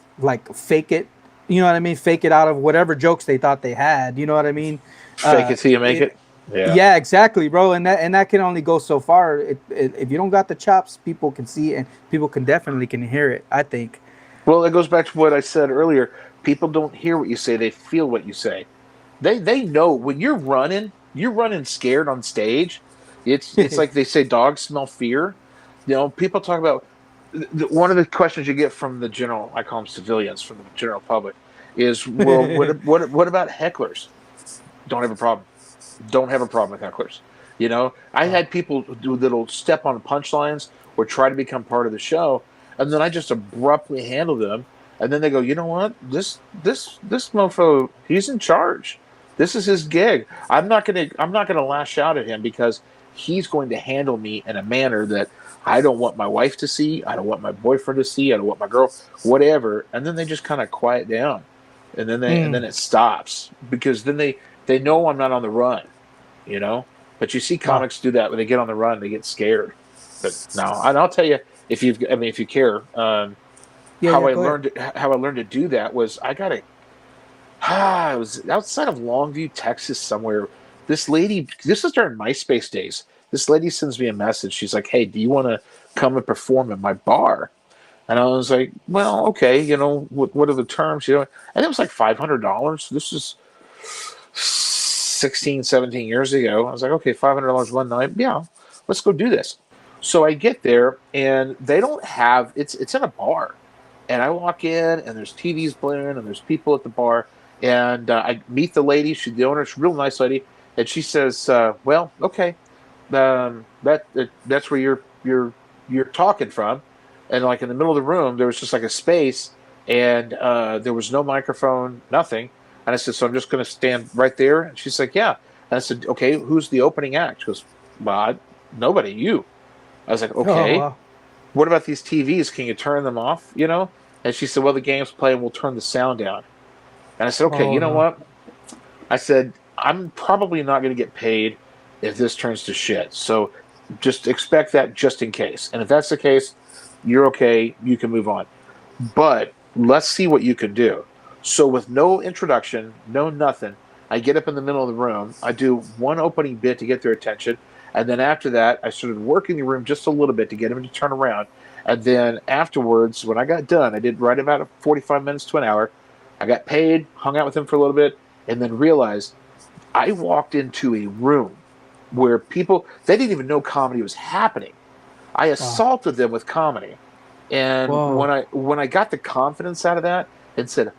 [SPEAKER 1] fake it. You know what I mean? Fake it out of whatever jokes they thought they had. You know what I mean?
[SPEAKER 2] Fake it till you make
[SPEAKER 1] It,
[SPEAKER 2] it. Yeah.
[SPEAKER 1] yeah, exactly, bro. And that can only go so far. If you don't got the chops, people can see it, and people can definitely can hear it. I think.
[SPEAKER 2] Well, it goes back to what I said earlier. People don't hear what you say; they feel what you say. They know when you're running scared on stage. It's like they say dogs smell fear. People talk about one of the questions you get from the general, I call them civilians, from the general public, is, well, what about hecklers? Don't have a problem. Don't have a problem with hecklers. I
[SPEAKER 1] Wow.
[SPEAKER 2] had people do little step on punchlines or try to become part of the show, and then I just abruptly handle them, and then they go, you know what? This mofo, he's in charge. This is his gig. I'm not gonna lash out at him because he's going to handle me in a manner that I don't want my wife to see, I don't want my boyfriend to see, I don't want my girl, whatever. And then they just kind of quiet down, and then it stops, because then they know I'm not on the run, you know. But you see
[SPEAKER 1] Wow.
[SPEAKER 2] comics do that when they get on the run, they get scared. But no, and I'll tell you, if you care,
[SPEAKER 1] Yeah, yeah, go ahead.
[SPEAKER 2] how I learned to do that was I got a I was outside of Longview, Texas, somewhere. This lady, this is during MySpace days. This lady sends me a message. She's like, "Hey, do you want to come and perform at my bar?" And I was like, "Well, okay. What are the terms?" And it was like $500. This is 16, 17 years ago. I was like, "Okay, $500 one night. Yeah, let's go do this." So I get there, and they don't have it's in a bar, and I walk in, and there's TVs blaring, and there's people at the bar, and I meet the lady. She's the owner. She's a real nice lady, and she says, "Well, okay, that's where you're talking from." And like in the middle of the room, there was just like a space, and there was no microphone, nothing. And I said, "So I'm just going to stand right there?" And she's like, "Yeah." And I said, "Okay, who's the opening act?" She goes, "Well, nobody, you." I was like,
[SPEAKER 1] Oh
[SPEAKER 2] "Okay,
[SPEAKER 1] wow.
[SPEAKER 2] what about these TVs? Can you turn them off?" And she said, "Well, the game's playing. We'll turn the sound down." And I said, "Okay,
[SPEAKER 1] Oh
[SPEAKER 2] you know
[SPEAKER 1] no.
[SPEAKER 2] what?" I said, "I'm probably not going to get paid if this turns to shit. So just expect that, just in case. And if that's the case, you're okay. You can move on. But let's see what you can do." So with no introduction, no nothing, I get up in the middle of the room. I do one opening bit to get their attention. And then after that, I started working the room just a little bit to get them to turn around. And then afterwards, when I got done, I did right about 45 minutes to an hour. I got paid, hung out with them for a little bit, and then realized I walked into a room where people, they didn't even know comedy was happening. I
[SPEAKER 1] Wow.
[SPEAKER 2] assaulted them with comedy. And
[SPEAKER 1] Whoa.
[SPEAKER 2] when I got the confidence out of that and said,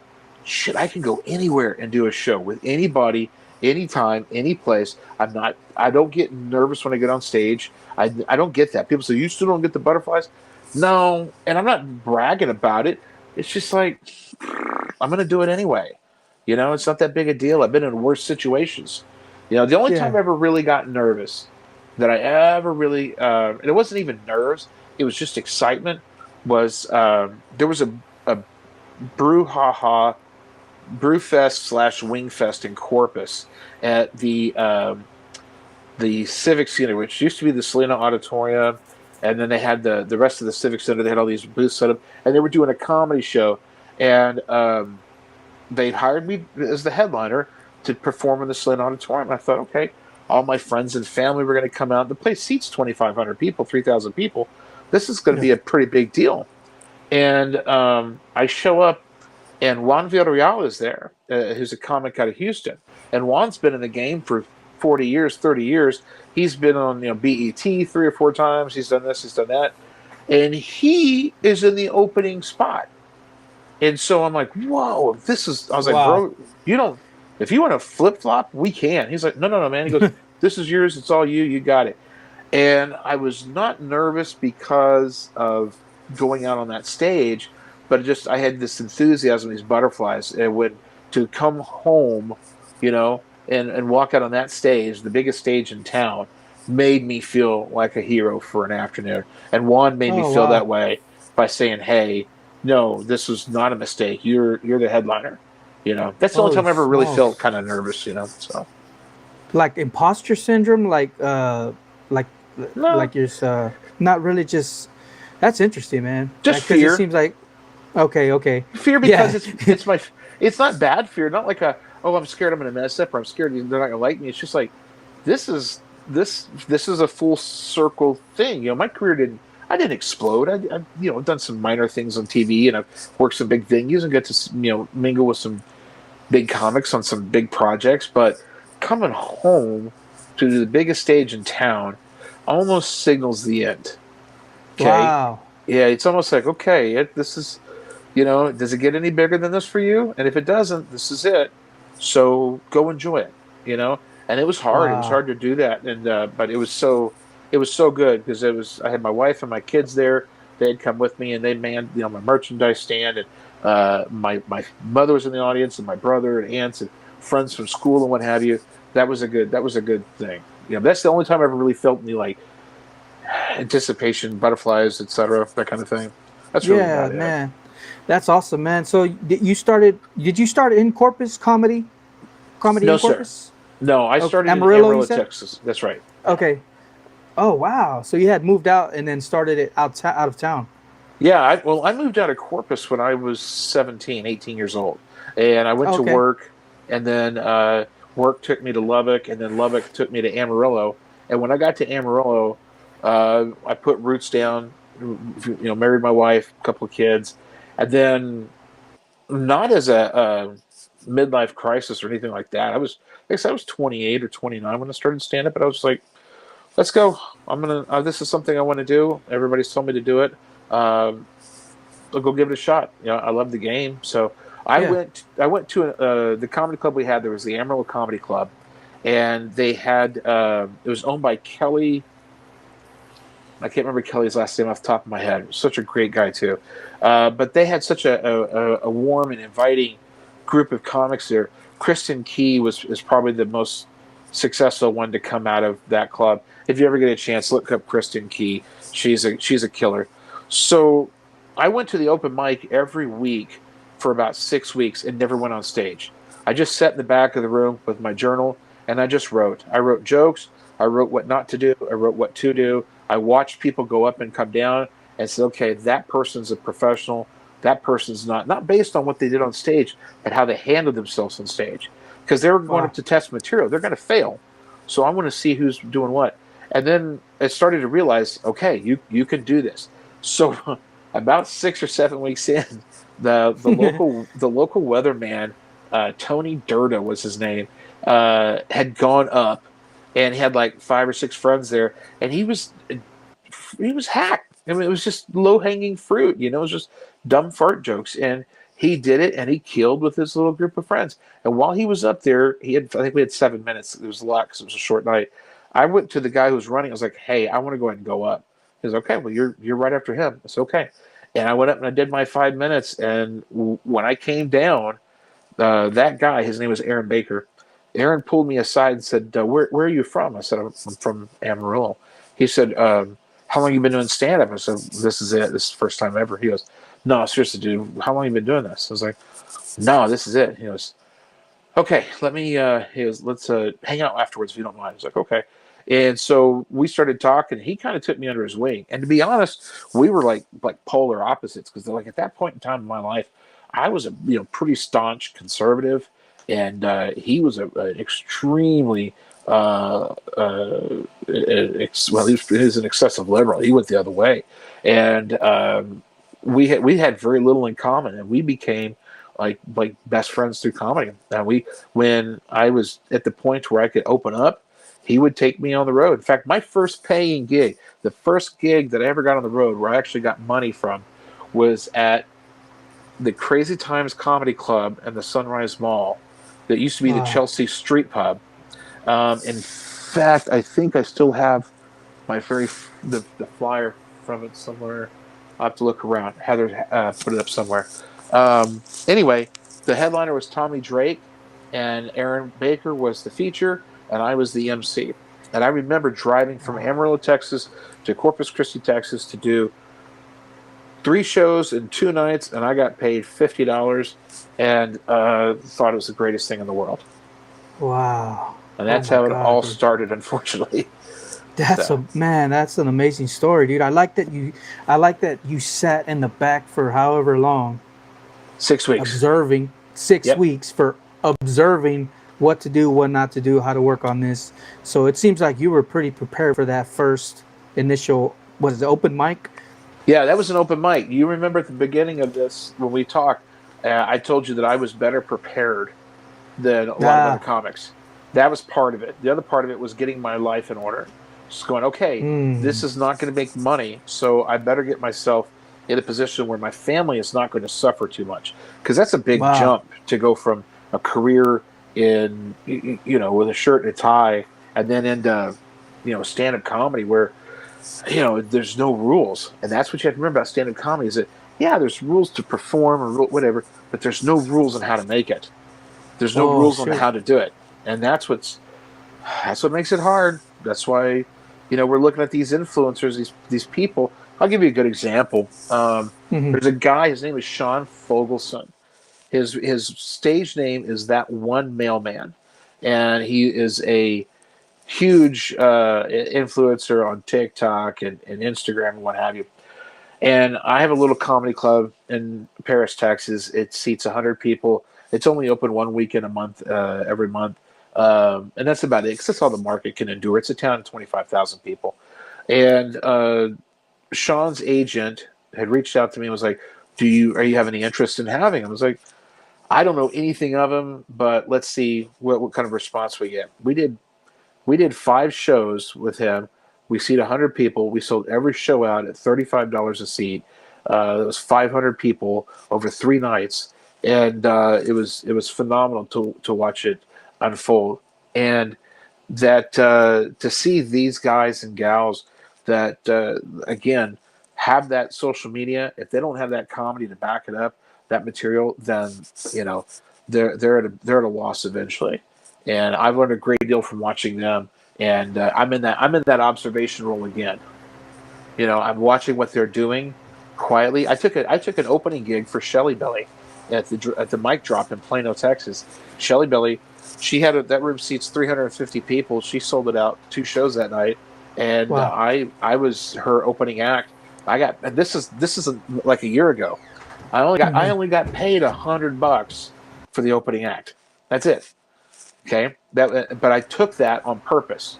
[SPEAKER 2] "Shit, I can go anywhere and do a show with anybody, anytime, any place. I don't get nervous when I get on stage. I don't get that. People say, you still don't get the butterflies?" No, and I'm not bragging about it. It's just like, I'm going to do it anyway. It's not that big a deal. I've been in worse situations. The only time
[SPEAKER 1] Yeah.
[SPEAKER 2] I ever really got nervous, that I ever really, and it wasn't even nerves, it was just excitement, was there was a brouhaha brewfest slash wingfest in Corpus at the Civic Center, which used to be the Selena Auditorium, and then they had the rest of the Civic Center. They had all these booths set up, and they were doing a comedy show, and they hired me as the headliner to perform in the Selena Auditorium. And I thought, okay, all my friends and family were going to come out. The place seats 2,500 people, 3,000 people. This is going to
[SPEAKER 1] Yeah.
[SPEAKER 2] be a pretty big deal. And I show up, and Juan Villarreal is there, who's a comic out of Houston. And Juan's been in the game for 40 years, 30 years. He's been on BET 3 or 4 times. He's done this, he's done that. And he is in the opening spot. And so I'm like, whoa, I was like,
[SPEAKER 1] Wow.
[SPEAKER 2] bro, you don't, if you want to flip flop, we can. He's like, no, no, no, man. He goes, this is yours. It's all you. You got it. And I was not nervous because of going out on that stage, but I had this enthusiasm, these butterflies. And when to come home, and walk out on that stage, the biggest stage in town, made me feel like a hero for an afternoon. And Juan made me
[SPEAKER 1] Oh
[SPEAKER 2] feel
[SPEAKER 1] wow.
[SPEAKER 2] that way by saying, "Hey, no, this was not a mistake. You're the headliner." That's the only
[SPEAKER 1] Holy
[SPEAKER 2] time I ever really felt
[SPEAKER 1] smokes.
[SPEAKER 2] kind of nervous. So
[SPEAKER 1] Like imposter syndrome, like
[SPEAKER 2] no,
[SPEAKER 1] like you're not really just. That's interesting, man.
[SPEAKER 2] just
[SPEAKER 1] Because it
[SPEAKER 2] fear.
[SPEAKER 1] seems like okay, okay,
[SPEAKER 2] Fear because
[SPEAKER 1] yeah.
[SPEAKER 2] it's not bad fear, not like I'm scared I'm gonna mess up, or I'm scared they're not gonna like me. It's just like this is a full circle thing. My career I didn't explode. I've done some minor things on TV, and I've worked some big venues and get to mingle with some big comics on some big projects. But coming home to the biggest stage in town almost signals the end. Okay,
[SPEAKER 1] Wow.
[SPEAKER 2] yeah, it's almost like, okay, this is, does it get any bigger than this for you? And if it doesn't, this is it. So go enjoy it. And it was hard. It was
[SPEAKER 1] Wow.
[SPEAKER 2] hard to do that, and but it was so good, because I had my wife and my kids there. They had come with me, and they manned my merchandise stand, and my mother was in the audience, and my brother and aunts and friends from school and what have you. That was a good thing. that's the only time I ever really felt any like anticipation, butterflies, etc., that kind of thing. That's really
[SPEAKER 1] Yeah,
[SPEAKER 2] about it.
[SPEAKER 1] man. That's awesome, man. So did you start in Corpus comedy
[SPEAKER 2] No,
[SPEAKER 1] in
[SPEAKER 2] sir.
[SPEAKER 1] Corpus?
[SPEAKER 2] No, I
[SPEAKER 1] Okay,
[SPEAKER 2] started in
[SPEAKER 1] Amarillo, you
[SPEAKER 2] Amarillo,
[SPEAKER 1] said?
[SPEAKER 2] Texas. That's right. Yeah.
[SPEAKER 1] Okay. Oh, wow. So you had moved out and then started it out of town.
[SPEAKER 2] Yeah, I moved out of Corpus when I was 17, 18 years old. And I went to
[SPEAKER 1] Okay.
[SPEAKER 2] work, and then work took me to Lubbock, and then Lubbock took me to Amarillo. And when I got to Amarillo, I put roots down, married my wife, a couple of kids, and then not as a midlife crisis or anything like that. I guess I was 28 or 29 when I started stand up, but I was like, let's go. This is something I want to do. Everybody's told me to do it. Um, I'll go give it a shot. I love the game. So
[SPEAKER 1] Yeah.
[SPEAKER 2] I went to the comedy club we had. There was the Amarillo Comedy Club, and they had it was owned by Kelly. I can't remember Kelly's last name off the top of my head. Such a great guy too. But they had such a warm and inviting group of comics there. Kristen Key is probably the most successful one to come out of that club. If you ever get a chance, look up Kristen Key. She's a killer. So I went to the open mic every week for about 6 weeks and never went on stage. I just sat in the back of the room with my journal and I just wrote. I wrote jokes. I wrote what not to do. I wrote what to do. I watched people go up and come down and said, okay, that person's a professional. That person's not based on what they did on stage, but how they handled themselves on stage. Because they were going
[SPEAKER 1] Wow.
[SPEAKER 2] up to test material. They're going to fail. So I want to see who's doing what. And then I started to realize, okay, you can do this. So about 6 or 7 weeks in, the local weatherman, Tony Durda was his name, had gone up and he had like 5 or 6 friends there, and he was hacked. I mean, it was just low hanging fruit. It was just dumb fart jokes, and he did it, and he killed with his little group of friends. And while he was up there, I think we had 7 minutes. It was a lot because it was a short night. I went to the guy who was running. I was like, "Hey, I want to go ahead and go up." He was okay. Well, you're right after him. It's okay. And I went up and I did my 5 minutes. And when I came down, that guy, his name was Aaron Baker. Aaron pulled me aside and said, where are you from? I said, I'm from Amarillo. He said, how long you been doing stand-up? I said, this is it. This is the first time ever. He goes, no, seriously, dude, how long you been doing this? I was like, no, this is it. He goes, okay, he goes, let's hang out afterwards if you don't mind. I was like, okay. And so we started talking. He kind of took me under his wing. And to be honest, we were like polar opposites because like at that point in time in my life, I was a pretty staunch conservative, and he was an extremely he was an excessive liberal. He went the other way, and we had very little in common, and we became like best friends through comedy. And when I was at the point where I could open up, he would take me on the road. In fact, my first paying gig, the first gig that I ever got on the road where I actually got money from, was at the Crazy Times Comedy Club and the Sunrise Mall that used to be the
[SPEAKER 1] Wow.
[SPEAKER 2] Chelsea Street Pub. In fact, I think I still have the flyer from it somewhere. I'll have to look around. Heather put it up somewhere. Anyway, the headliner was Tommy Drake, and Aaron Baker was the feature, and I was the MC. And I remember driving from
[SPEAKER 1] Wow.
[SPEAKER 2] Amarillo, Texas to Corpus Christi, Texas to do 3 shows in 2 nights, and I got paid $50, and thought it was the greatest thing in the world.
[SPEAKER 1] Wow.
[SPEAKER 2] And
[SPEAKER 1] Oh
[SPEAKER 2] that's
[SPEAKER 1] my
[SPEAKER 2] how it
[SPEAKER 1] God,
[SPEAKER 2] all
[SPEAKER 1] dude.
[SPEAKER 2] started, unfortunately.
[SPEAKER 1] That's
[SPEAKER 2] So
[SPEAKER 1] a man. That's an amazing story, dude. I like that you sat in the back for however long,
[SPEAKER 2] 6 weeks.
[SPEAKER 1] observing six
[SPEAKER 2] Yep.
[SPEAKER 1] weeks for observing what to do, what not to do, how to work on this. So it seems like you were pretty prepared for that first initial. Was it open mic?
[SPEAKER 2] Yeah, that was an open mic. You remember at the beginning of this when we talked, I told you that I was better prepared than a lot of other
[SPEAKER 1] Ah.
[SPEAKER 2] comics. That was part of it. The other part of it was getting my life in order. Just going, okay,
[SPEAKER 1] Hmm.
[SPEAKER 2] this is not going to make money, so I better get myself in a position where my family is not going to suffer too much. Because that's a big
[SPEAKER 1] Wow.
[SPEAKER 2] jump to go from a career in, with a shirt and a tie, and then into, stand-up comedy where, there's no rules. And that's what you have to remember about stand-up comedy is that, yeah, there's rules to perform or whatever, but there's no rules on how to make it. There's no
[SPEAKER 1] Oh
[SPEAKER 2] rules on
[SPEAKER 1] shoot.
[SPEAKER 2] how to do it, and that's what makes it hard. That's why, we're looking at these influencers, these people. I'll give you a good example.
[SPEAKER 1] Hmm.
[SPEAKER 2] There's a guy. His name is Sean Fogelson. His stage name is That One Mailman, and he is a huge influencer on TikTok and Instagram and what have you. And I have a little comedy club in Paris, Texas. It seats 100 people. It's only open one weekend a month, every month. And that's about it, because that's all the market can endure. It's a town of 25,000 people. And Sean's agent had reached out to me and was like, are you have any interest in having him? I was like, I don't know anything of him, but let's see what kind of response we get. We did 5 shows with him. We seat 100 people. We sold every show out at $35 a seat. It was 500 people over 3 nights, and it was phenomenal to watch it unfold. And that to see these guys and gals that again have that social media. If they don't have that comedy to back it up, that material, then they're at a loss eventually. And I've learned a great deal from watching them. And I'm in that observation role again. I'm watching what they're doing quietly. I took an opening gig for Shelly Belly at the mic drop in Plano, Texas. Shelly Belly, she had that room seats 350 people. She sold it out 2 shows that night, and
[SPEAKER 1] Wow.
[SPEAKER 2] I was her opening act. And this is like a year ago. I only got paid $100 for the opening act. That's it. Okay, but I took that on purpose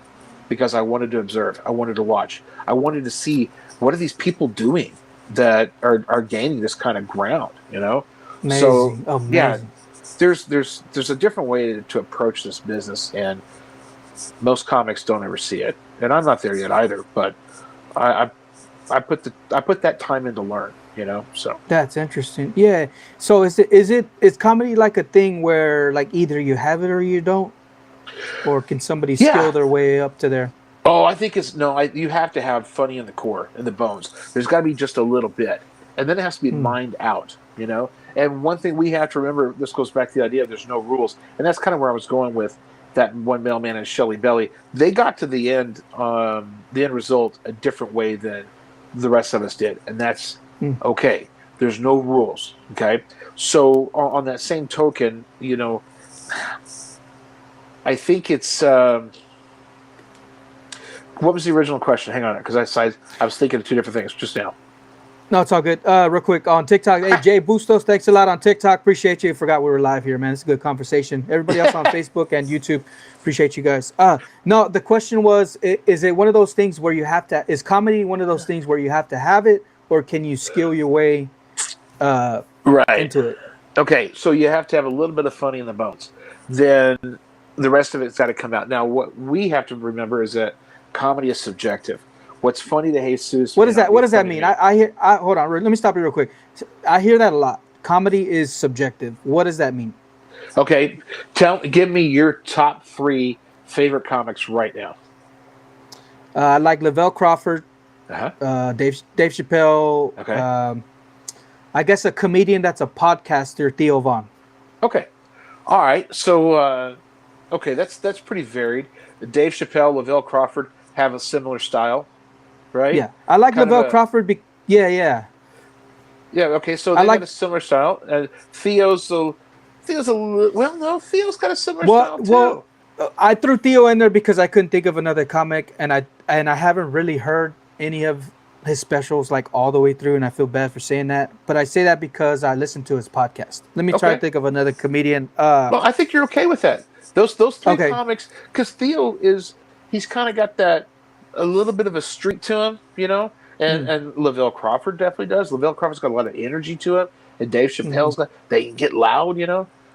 [SPEAKER 2] because I wanted to observe. I wanted to watch. I wanted to see, what are these people doing that are gaining this kind of ground. So
[SPEAKER 1] Amazing.
[SPEAKER 2] yeah,
[SPEAKER 1] Amazing.
[SPEAKER 2] there's a different way to approach this business, and most comics don't ever see it. And I'm not there yet either. But I put that time in to learn. So
[SPEAKER 1] That's interesting. Yeah. So is comedy like a thing where like either you have it or you don't, or can somebody skill
[SPEAKER 2] yeah.
[SPEAKER 1] their way up to there?
[SPEAKER 2] Oh, I think it's no. You have to have funny in the core, in the bones. There's got to be just a little bit, and then it has to be
[SPEAKER 1] Hmm.
[SPEAKER 2] mined out. And one thing we have to remember. This goes back to the idea of there's no rules, and that's kind of where I was going with that one mailman and Shelly Belly. They got to the end result, a different way than the rest of us did, and that's
[SPEAKER 1] Hmm.
[SPEAKER 2] okay. There's no rules. Okay, so on that same token, I think it's. What was the original question? Hang on, because I was thinking of 2 different things just now.
[SPEAKER 1] No, it's all good. Real quick on TikTok. Hey, Jay Bustos, thanks a lot on TikTok. Appreciate you. Forgot we were live here, man. It's a good conversation. Everybody else on Facebook and YouTube, appreciate you guys. No, the question was, is it one of those things where is comedy one of those things where you have to have it, or can you skill your way
[SPEAKER 2] Right.
[SPEAKER 1] into it?
[SPEAKER 2] Okay, so you have to have a little bit of funny in the bones. Then the rest of it's got to come out. Now, what we have to remember is that comedy is subjective. What's funny to Jesus
[SPEAKER 1] What
[SPEAKER 2] may
[SPEAKER 1] does
[SPEAKER 2] not
[SPEAKER 1] that?
[SPEAKER 2] be
[SPEAKER 1] What does that
[SPEAKER 2] funny to
[SPEAKER 1] mean?
[SPEAKER 2] me.
[SPEAKER 1] I hear. Hold on. Let me stop you real quick. I hear that a lot. Comedy is subjective. What does that mean?
[SPEAKER 2] Okay, give me your top 3 favorite comics right now.
[SPEAKER 1] I like Lavelle Crawford,
[SPEAKER 2] Uh-huh.
[SPEAKER 1] Dave Chappelle.
[SPEAKER 2] Okay.
[SPEAKER 1] I guess a comedian that's a podcaster, Theo Vaughn.
[SPEAKER 2] Okay. All right. So, okay, that's pretty varied. Dave Chappelle, Lavelle Crawford have a similar style, right?
[SPEAKER 1] Yeah, I like
[SPEAKER 2] Kind of
[SPEAKER 1] Lavelle
[SPEAKER 2] a
[SPEAKER 1] Crawford. Yeah, yeah.
[SPEAKER 2] Yeah. Okay, so
[SPEAKER 1] I
[SPEAKER 2] they got
[SPEAKER 1] like.
[SPEAKER 2] a similar style. Theo's a well, no, Theo's got a similar
[SPEAKER 1] Well,
[SPEAKER 2] style
[SPEAKER 1] well,
[SPEAKER 2] too.
[SPEAKER 1] I threw Theo in there because I couldn't think of another comic, and I haven't really heard any of his specials like all the way through, and I feel bad for saying that. But I say that because I listened to his podcast. Let me try to
[SPEAKER 2] Okay.
[SPEAKER 1] think of another comedian.
[SPEAKER 2] Well, I think you're okay with that. Those 3
[SPEAKER 1] Okay.
[SPEAKER 2] comics, because he's kind of got that a little bit of a streak to him, and
[SPEAKER 1] Mm,
[SPEAKER 2] and Lavelle Crawford definitely does. Lavelle Crawford's got a lot of energy to him, and Dave
[SPEAKER 1] hmm.
[SPEAKER 2] Chappelle's got they can get loud.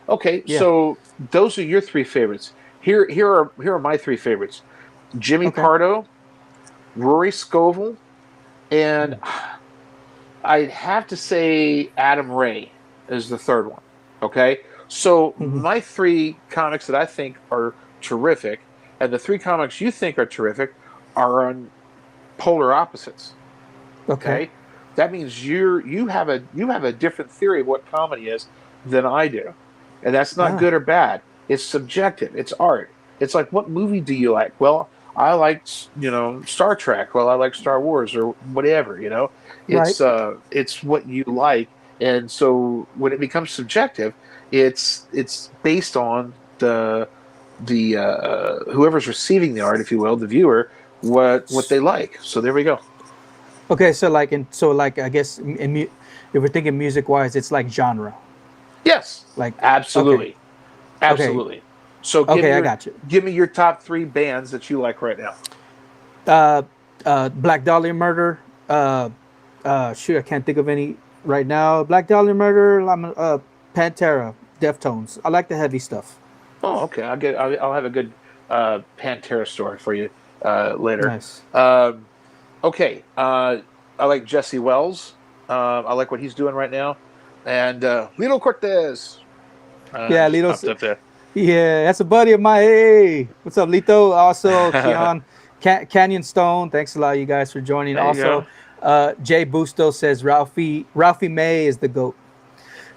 [SPEAKER 2] Okay,
[SPEAKER 1] Yeah.
[SPEAKER 2] so those are your 3 favorites. Here are my 3 favorites: Jimmy
[SPEAKER 1] Okay.
[SPEAKER 2] Pardo, Rory Scovel, and
[SPEAKER 1] Mm,
[SPEAKER 2] I'd have to say Adam Ray is the third one. Okay, so
[SPEAKER 1] hmm.
[SPEAKER 2] my 3 comics that I think are terrific, and the 3 comics you think are terrific, are on polar opposites.
[SPEAKER 1] Okay.
[SPEAKER 2] Okay, that means you have a different theory of what comedy is than I do, and that's not
[SPEAKER 1] Ah.
[SPEAKER 2] good or bad. It's subjective. It's art. It's like, what movie do you like? Well, I like Star Trek. Well, I like Star Wars or whatever.
[SPEAKER 1] Right.
[SPEAKER 2] It's what you like, and so when it becomes subjective, it's based on the whoever's receiving the art, if you will, the viewer, what they like. So there we go.
[SPEAKER 1] Okay, so like I guess if we're thinking music wise, it's like genre.
[SPEAKER 2] Yes,
[SPEAKER 1] Like okay,
[SPEAKER 2] absolutely,
[SPEAKER 1] okay,
[SPEAKER 2] absolutely. So
[SPEAKER 1] okay, I got you.
[SPEAKER 2] give me your top three bands that you like right now.
[SPEAKER 1] Uh, Black Dahlia Murder. Shoot, I can't think of any right now. Black Dahlia Murder. Pantera, Deftones. I like the heavy stuff.
[SPEAKER 2] Oh, okay. I'll have a good Pantera story for you later.
[SPEAKER 1] Nice.
[SPEAKER 2] Um, okay. I like Jesse Wells. I like what he's doing right now, and Lito Cortez
[SPEAKER 1] Yeah,
[SPEAKER 2] just
[SPEAKER 1] Lito's.
[SPEAKER 2] popped up there.
[SPEAKER 1] Yeah, that's a buddy of mine. Hey, what's up, Lito? Also, Keon, Canyon Stone. Thanks a lot, you guys, for joining.
[SPEAKER 2] There you
[SPEAKER 1] Also,
[SPEAKER 2] go.
[SPEAKER 1] Jay Busto says Ralphie May is the goat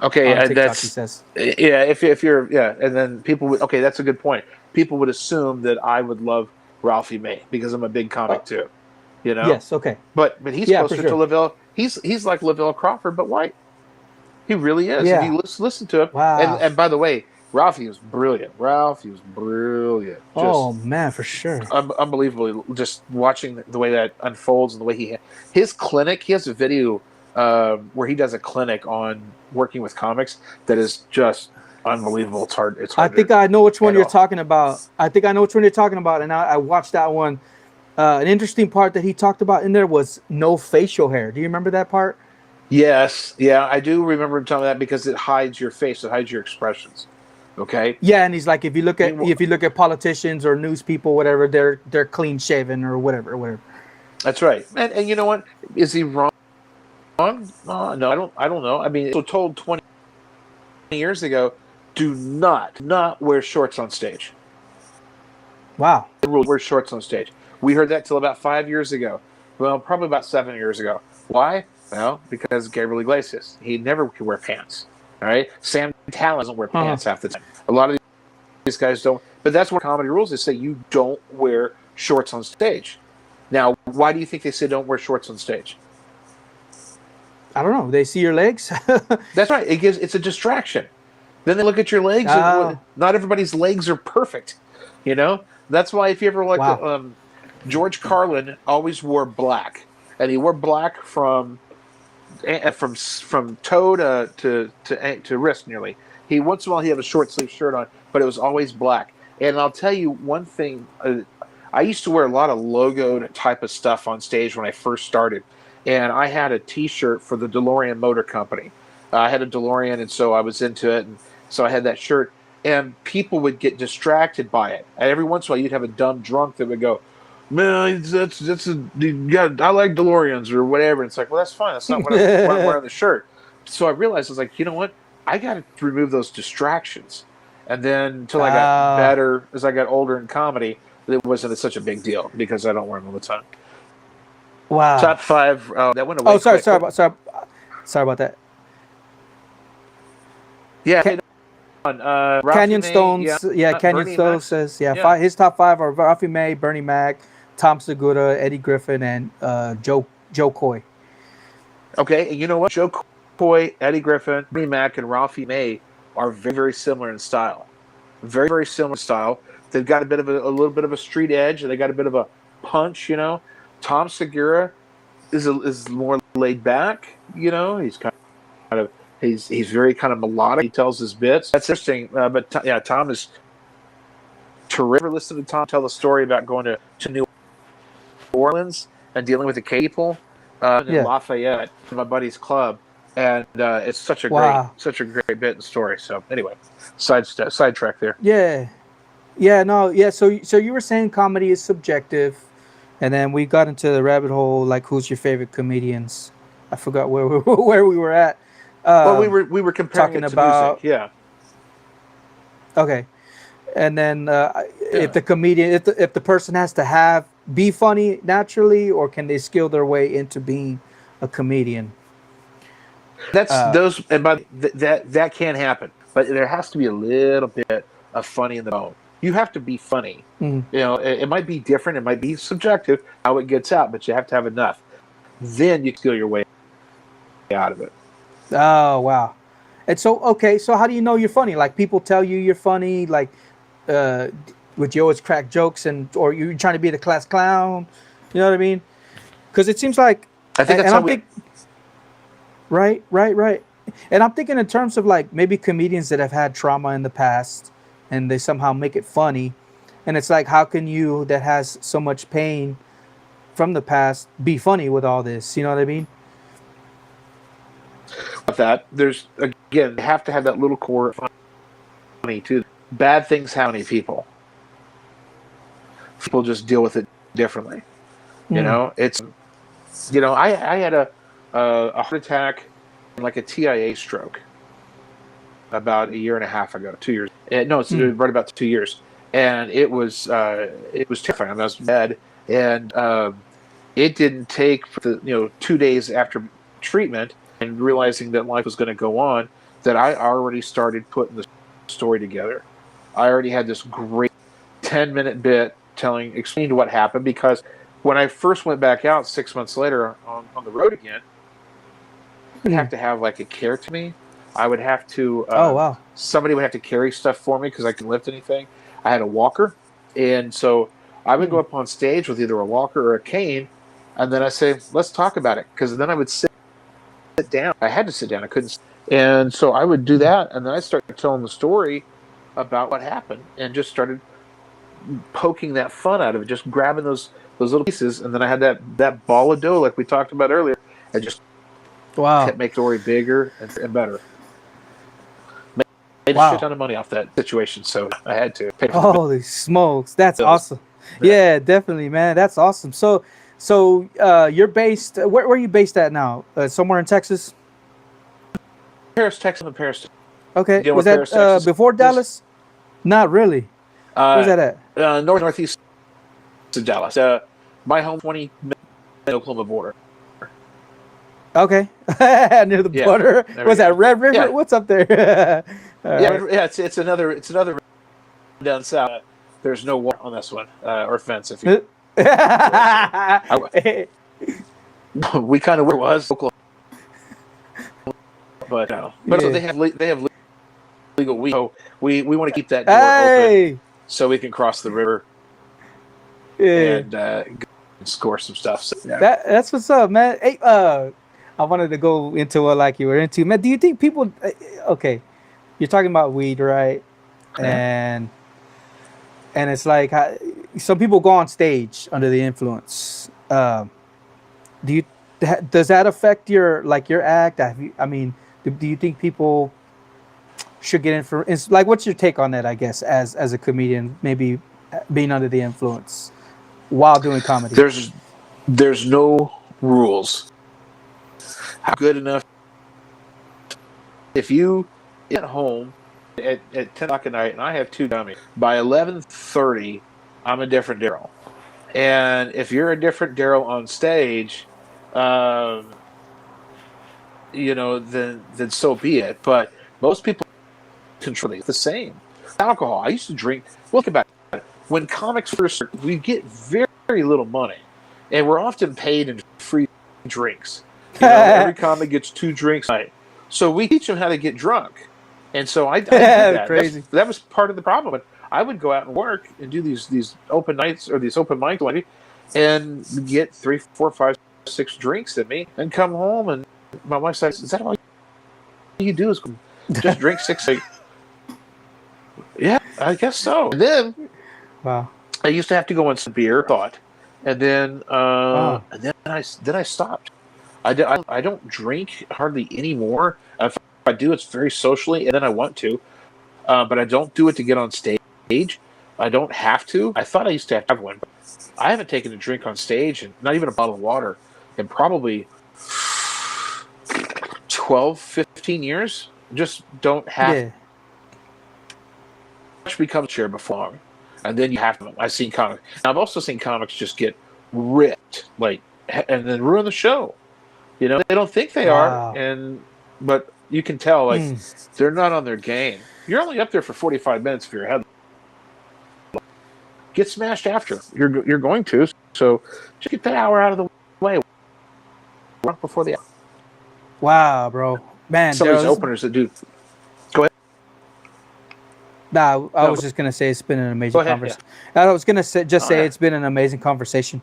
[SPEAKER 2] Okay,
[SPEAKER 1] on
[SPEAKER 2] and
[SPEAKER 1] TikTok. He
[SPEAKER 2] that's
[SPEAKER 1] says.
[SPEAKER 2] yeah. If you're yeah, and then people would okay. That's a good point. People would assume that I would love Ralphie May because I'm a big
[SPEAKER 1] Oh,
[SPEAKER 2] comic too. You know,
[SPEAKER 1] yes. Okay.
[SPEAKER 2] but he's
[SPEAKER 1] Yeah, for
[SPEAKER 2] closer to
[SPEAKER 1] sure.
[SPEAKER 2] Lavelle. He's like Lavelle Crawford, but white. He really is. If
[SPEAKER 1] Yeah.
[SPEAKER 2] you listen to him,
[SPEAKER 1] Wow.
[SPEAKER 2] and by the way, Ralphie was brilliant. Ralphie was brilliant.
[SPEAKER 1] Oh
[SPEAKER 2] Just
[SPEAKER 1] man, for sure.
[SPEAKER 2] unbelievably. Just watching the way that unfolds and the way his clinic. He has a video where he does a clinic on working with comics that is just unbelievable. It's hard. It's
[SPEAKER 1] I
[SPEAKER 2] hard to
[SPEAKER 1] think I know which one you're
[SPEAKER 2] handle.
[SPEAKER 1] talking about. I think I know which one you're talking about, and I watched that one. An interesting part that he talked about in there was no facial hair. Do you remember that part?
[SPEAKER 2] Yes, yeah, I do remember him telling me that because it hides your face, it hides your expressions. Okay,
[SPEAKER 1] Yeah, and he's like,
[SPEAKER 2] I mean,
[SPEAKER 1] if you look at politicians or news people, whatever, they're clean shaven or whatever.
[SPEAKER 2] that's right. And you know what? Is he wrong? No, I don't know. I mean, so told 20 years ago, do not wear shorts on stage.
[SPEAKER 1] Wow.
[SPEAKER 2] The rule: wear shorts on stage. We heard that till about 5 years ago. Well, probably about 7 years ago. Why? Well, because Gabriel Iglesias, he never could wear pants. All right, Sam Talent doesn't wear
[SPEAKER 1] Uh-huh.
[SPEAKER 2] pants half the time. A lot of these guys don't. But that's what comedy rules. They say you don't wear shorts on stage. Now, why do you think they say don't wear shorts on stage?
[SPEAKER 1] I don't know. They see your legs.
[SPEAKER 2] That's right. It's a distraction. Then they look at your legs, and
[SPEAKER 1] Oh,
[SPEAKER 2] not everybody's legs are perfect. You know, that's why if you ever like
[SPEAKER 1] wow.
[SPEAKER 2] George Carlin always wore black, and he wore black from toe to wrist nearly. He once in a while he had a short sleeve shirt on, but it was always black. And I'll tell you one thing: I used to wear a lot of logoed type of stuff on stage when I first started, and I had a T-shirt for the DeLorean Motor Company. I had a DeLorean, and so I was into it, and so I had that shirt. And people would get distracted by it. And every once in a while, you'd have a dumb drunk that would go, "Man, I like DeLoreans or whatever." And it's like, well, that's fine. That's not what I'm wearing the shirt. So I realized I was like, you know what? I got to remove those distractions. And then until I got
[SPEAKER 1] uh,
[SPEAKER 2] better, as I got older in comedy, it wasn't such a big deal because I don't wear them all the time.
[SPEAKER 1] wow.
[SPEAKER 2] Top five. That went
[SPEAKER 1] Oh,
[SPEAKER 2] away quick.
[SPEAKER 1] sorry about that.
[SPEAKER 2] Yeah,
[SPEAKER 1] Ca-
[SPEAKER 2] Ralphie
[SPEAKER 1] Canyon
[SPEAKER 2] May. Yeah,
[SPEAKER 1] Stones. Yeah, Canyon
[SPEAKER 2] Bernie
[SPEAKER 1] Stone
[SPEAKER 2] Max.
[SPEAKER 1] says yeah.
[SPEAKER 2] Yeah.
[SPEAKER 1] His top five are Ralphie May, Bernie Mac, Tom Segura, Eddie Griffin, and Joe Coy.
[SPEAKER 2] Okay, and you know what? Joe Coy, Eddie Griffin, Bernie Mac, and Ralphie May are very, very similar in style. Very, very similar style. They've got a little bit of a street edge, and they got a bit of a punch. Tom Segura is more laid back. He's kind of he's very kind of melodic. He tells his bits. That's interesting. But yeah, Tom is terrific. Ever listen to Tom tell the story about going to New Orleans and dealing with the people in
[SPEAKER 1] Yeah.
[SPEAKER 2] Lafayette, my buddy's club, and it's
[SPEAKER 1] Wow.
[SPEAKER 2] such a great bit and story. So anyway, sidetrack there.
[SPEAKER 1] Yeah. Yeah. No. Yeah. So you were saying comedy is subjective, and then we got into the rabbit hole like who's your favorite comedians. I forgot where we were at.
[SPEAKER 2] Well, we
[SPEAKER 1] Um,
[SPEAKER 2] were comparing
[SPEAKER 1] Talking
[SPEAKER 2] it to music.
[SPEAKER 1] about
[SPEAKER 2] Yeah,
[SPEAKER 1] okay, and then if
[SPEAKER 2] yeah.
[SPEAKER 1] the comedian, if the person has to be funny naturally, or can they skill their way into being a comedian?
[SPEAKER 2] That's
[SPEAKER 1] Uh,
[SPEAKER 2] those, and by that can happen, but there has to be a little bit of funny in the bone. You have to be funny.
[SPEAKER 1] Mm.
[SPEAKER 2] You know, it might be different. It might be subjective how it gets out, but you have to have enough. Then you can feel your way out of it.
[SPEAKER 1] Oh wow. And so okay, so how do you know you're funny? Like people tell you you're funny, like uh would you always crack jokes and or you're trying to be the class clown? You know what I mean? Because it seems like
[SPEAKER 2] I think that's
[SPEAKER 1] and
[SPEAKER 2] how
[SPEAKER 1] I'm
[SPEAKER 2] we.
[SPEAKER 1] think right. And I'm thinking in terms of like maybe comedians that have had trauma in the past and they somehow make it funny. And it's like how can you that has so much pain from the past be funny with all this? You know what I mean?
[SPEAKER 2] That there's again, you have to have that little core of funny too. Bad things happen to people. People just deal with it differently. You
[SPEAKER 1] Mm.
[SPEAKER 2] know, it's I had a heart attack and like a TIA stroke about a year and a half ago, 2 years. No, it's
[SPEAKER 1] Mm.
[SPEAKER 2] right about 2 years, and it was terrifying. I was in bed, and it didn't take for the 2 days after treatment and realizing that life was going to go on that I already started putting the story together. I already had this great 10-minute bit explaining what happened because when I first went back out 6 months later on the road again, I'd have
[SPEAKER 1] Mm.
[SPEAKER 2] to have like a care to me. I would have to
[SPEAKER 1] Oh wow.
[SPEAKER 2] somebody would have to carry stuff for me because I couldn't lift anything. I had a walker, and so I would go
[SPEAKER 1] Mm.
[SPEAKER 2] up on stage with either a walker or a cane, and then I say, "Let's talk about it." Because then I would sit down. I had to sit down. I couldn't, and so I would do
[SPEAKER 1] Mm.
[SPEAKER 2] that, and then I started telling the story about what happened, and just started poking that fun out of it, just grabbing those little pieces, and then I had that ball of dough like we talked about earlier. I just
[SPEAKER 1] Wow.
[SPEAKER 2] kept making the story bigger and better. Made a shit
[SPEAKER 1] Wow.
[SPEAKER 2] ton of money off that situation, so I had to pay for the
[SPEAKER 1] Holy smokes, that's
[SPEAKER 2] bills.
[SPEAKER 1] awesome.
[SPEAKER 2] Yeah.
[SPEAKER 1] Yeah, definitely, man. That's awesome. So you're based where are you based at now? Somewhere in Texas?
[SPEAKER 2] Paris, Texas, and Paris.
[SPEAKER 1] Okay.
[SPEAKER 2] You know where
[SPEAKER 1] Was that
[SPEAKER 2] Paris, Texas
[SPEAKER 1] before
[SPEAKER 2] is?
[SPEAKER 1] Dallas? Not really. Where's
[SPEAKER 2] Uh,
[SPEAKER 1] that at?
[SPEAKER 2] northeast of Dallas. My home, 20 minutes Oklahoma border.
[SPEAKER 1] Okay. Near the
[SPEAKER 2] Yeah,
[SPEAKER 1] border.
[SPEAKER 2] there we
[SPEAKER 1] Was that
[SPEAKER 2] go.
[SPEAKER 1] Red River?
[SPEAKER 2] Yeah,
[SPEAKER 1] What's up there? All
[SPEAKER 2] yeah,
[SPEAKER 1] right.
[SPEAKER 2] yeah. It's another down south. There's no wall on this one or fence, if you will. So we kind of where it was Oklahoma, but so
[SPEAKER 1] Yeah.
[SPEAKER 2] they have legal weed. So we want to keep that door open
[SPEAKER 1] Hey.
[SPEAKER 2] so we can cross the river
[SPEAKER 1] Yeah.
[SPEAKER 2] and score some stuff. So, yeah.
[SPEAKER 1] That's what's up, man. Hey, I wanted to go into what like you were into, man. Do you think people? Okay, you're talking about weed, right?
[SPEAKER 2] Yeah.
[SPEAKER 1] And it's like some people go on stage under the influence. Do you does that affect your like your act? I mean, do you think people should get in for? Like, what's your take on that? I guess as a comedian, maybe being under the influence while doing comedy.
[SPEAKER 2] There's no rules. How good enough if you at home at 10 o'clock at night and I have two dummies by 11:30, I'm a different Daryl. And if you're a different Daryl on stage, um, then so be it. But most people control the same. Alcohol. I used to drink. Look about it. When comics first, we get very, very little money, and we're often paid in free drinks. Every comic gets 2 drinks a night, so we teach them how to get drunk. And so I did that.
[SPEAKER 1] Crazy.
[SPEAKER 2] That was part of the problem. But I would go out and work and do these open nights or these open mics and get 3, 4, 5, 6 drinks at me, and come home and my wife says, "Is that all you do? Is just drink 6?" Like, yeah, I guess so. And then
[SPEAKER 1] Wow.
[SPEAKER 2] I used to have to go on some beer, thought, and then
[SPEAKER 1] Wow.
[SPEAKER 2] I stopped. I don't drink hardly anymore. If I do, it's very socially, and then I want to, but I don't do it to get on stage. I don't have to. I thought I used to have to have one, but I haven't taken a drink on stage and not even a bottle of water in probably 12, 15 years. Just don't have
[SPEAKER 1] Yeah.
[SPEAKER 2] much becomes chair before long. And then you have to. I've seen comics. I've also seen comics just get ripped, like, and then ruin the show. They don't think they are,
[SPEAKER 1] Wow.
[SPEAKER 2] but you can tell, like,
[SPEAKER 1] Mm.
[SPEAKER 2] they're not on their game. You're only up there for 45 minutes if you're ahead. get smashed after. You're going to. So just get that hour out of the way. Right before the hour.
[SPEAKER 1] Wow, bro. Man,
[SPEAKER 2] Some of these
[SPEAKER 1] Daryl,
[SPEAKER 2] openers that do. Go ahead.
[SPEAKER 1] nah, I
[SPEAKER 2] No,
[SPEAKER 1] was just gonna say it's been an
[SPEAKER 2] go
[SPEAKER 1] amazing
[SPEAKER 2] ahead. Yeah.
[SPEAKER 1] conversation. I was gonna say
[SPEAKER 2] Oh yeah.
[SPEAKER 1] it's been an amazing conversation.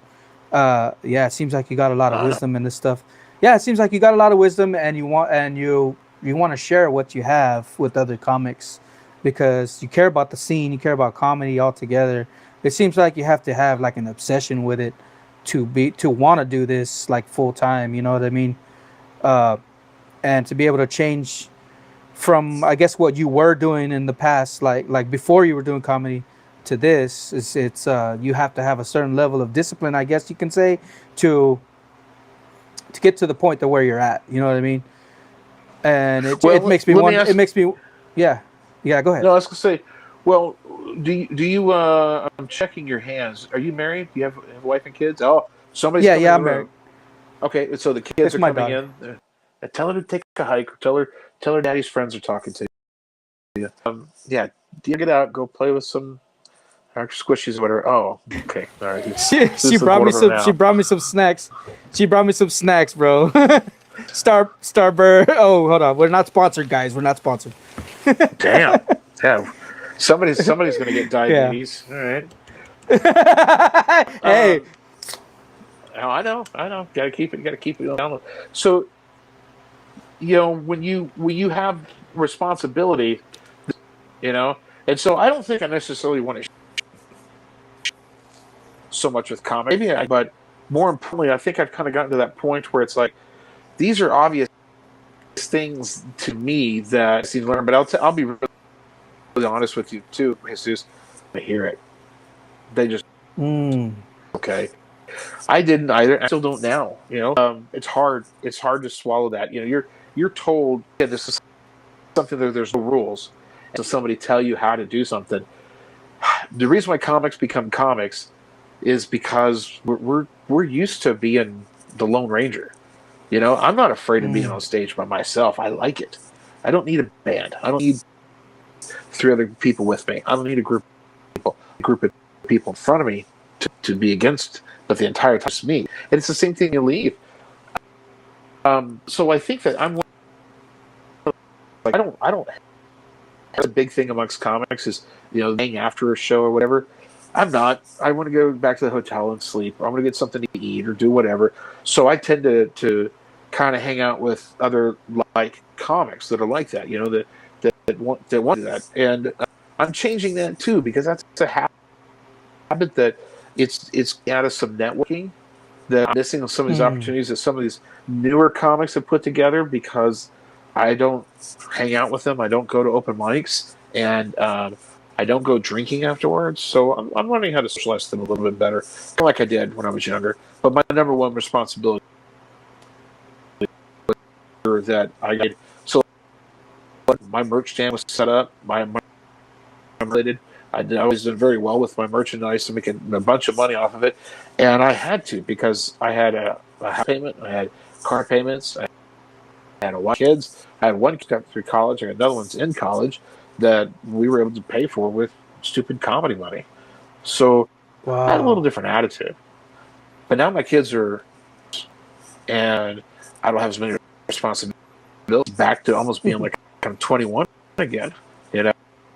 [SPEAKER 1] Yeah, it seems like you got a lot of
[SPEAKER 2] I know.
[SPEAKER 1] wisdom in this stuff. Yeah, it seems like you got a lot of wisdom, and you want to share what you have with other comics because you care about the scene, you care about comedy altogether. It seems like you have to have like an obsession with it to want to do this like full time. You know what I mean? Uh, and to be able to change from I guess what you were doing in the past, like before you were doing comedy, to this is you have to have a certain level of discipline, I guess you can say, to get to the point to where you're at. You know what I mean? And
[SPEAKER 2] Well, let me
[SPEAKER 1] it
[SPEAKER 2] ask.
[SPEAKER 1] makes me, yeah, yeah. Go ahead.
[SPEAKER 2] No, I was gonna say. Well, do you? I'm checking your hands. Are you married? Do you have a wife and kids? Oh, somebody's
[SPEAKER 1] Yeah,
[SPEAKER 2] coming
[SPEAKER 1] yeah.
[SPEAKER 2] in
[SPEAKER 1] I'm
[SPEAKER 2] the
[SPEAKER 1] married.
[SPEAKER 2] room. Okay, so the kids
[SPEAKER 1] It's
[SPEAKER 2] are
[SPEAKER 1] my
[SPEAKER 2] coming
[SPEAKER 1] daughter.
[SPEAKER 2] in. Tell her to take a hike. Tell her daddy's friends are talking to you. Yeah, get out, go play with some squishies or whatever. Oh, okay, all right.
[SPEAKER 1] She
[SPEAKER 2] This is
[SPEAKER 1] brought
[SPEAKER 2] one
[SPEAKER 1] me
[SPEAKER 2] of them
[SPEAKER 1] some. She
[SPEAKER 2] now.
[SPEAKER 1] brought me some snacks. She brought me some snacks, bro. Starbird. Oh, hold on. We're not sponsored, guys. We're not sponsored.
[SPEAKER 2] Damn. Yeah. Somebody's gonna get
[SPEAKER 1] Yeah.
[SPEAKER 2] diabetes. All right.
[SPEAKER 1] Hey.
[SPEAKER 2] Um. Oh, I know. Got to keep it down. So when you have responsibility, you know, and so I don't think I necessarily want to so much with comics. Maybe but more importantly, I think I've kind of gotten to that point where it's like these are obvious things to me that I see to learn. But I'll be really honest with you too, Jesus. I hear it. They just
[SPEAKER 1] Mm,
[SPEAKER 2] okay. I didn't either. I still don't now. It's hard. It's hard to swallow that. You're told this is something that there's no rules. And so somebody tell you how to do something. The reason why comics become comics is because we're used to being the Lone Ranger. I'm not afraid of being
[SPEAKER 1] mm,
[SPEAKER 2] on stage by myself. I like it. I don't need a band. I don't need three other people with me. I don't need a group of people in front of me to be against, but the entire time it's me. And it's the same thing you leave. So I think that I'm like I don't. That's a big thing amongst comics is hang after a show or whatever. I'm not. I want to go back to the hotel and sleep. Or I'm going to get something to eat or do whatever. So I tend to kind of hang out with other like comics that are like that. That want to do that. And I'm changing that too because that's a habit that it's out of some networking that I'm missing some of these
[SPEAKER 1] mm.
[SPEAKER 2] opportunities that some of these newer comics have put together because I don't hang out with them. I don't go to open mics, and I don't go drinking afterwards. So I'm learning how to socialize them a little bit better, kind of like I did when I was younger. But my number one responsibility is that I did. So my merch stand was set up. My related. I always did very well with my merchandise and making a bunch of money off of it, and I had to because I had a house payment, I had car payments, I had a wife, kids. I had one kid through college, and another one's in college that we were able to pay for with stupid comedy money. So I had a little
[SPEAKER 1] Wow.
[SPEAKER 2] different attitude, but now my kids are, and I don't have as many responsibilities. Back to almost being like I'm 21 again, you know,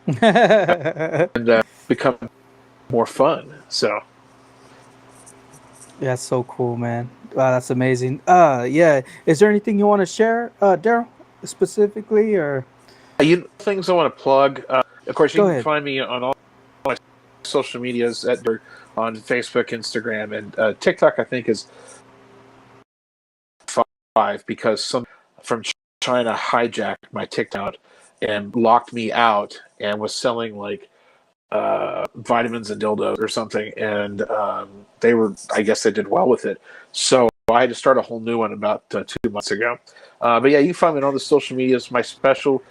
[SPEAKER 2] and become more fun. So
[SPEAKER 1] That's so cool, man. Wow, that's amazing. Yeah. Is there anything you want to share, Daryl, specifically, or
[SPEAKER 2] things I want to plug. Of course, you
[SPEAKER 1] go
[SPEAKER 2] can
[SPEAKER 1] ahead?
[SPEAKER 2] find me on all my social medias on Facebook, Instagram, and TikTok. I think is 5 because some from trying to hijack my TikTok and locked me out and was selling like vitamins and dildos or something, and they were. I guess they did well with it. So I had to start a whole new one about 2 months ago. But yeah, you can find me on all the social medias. My special.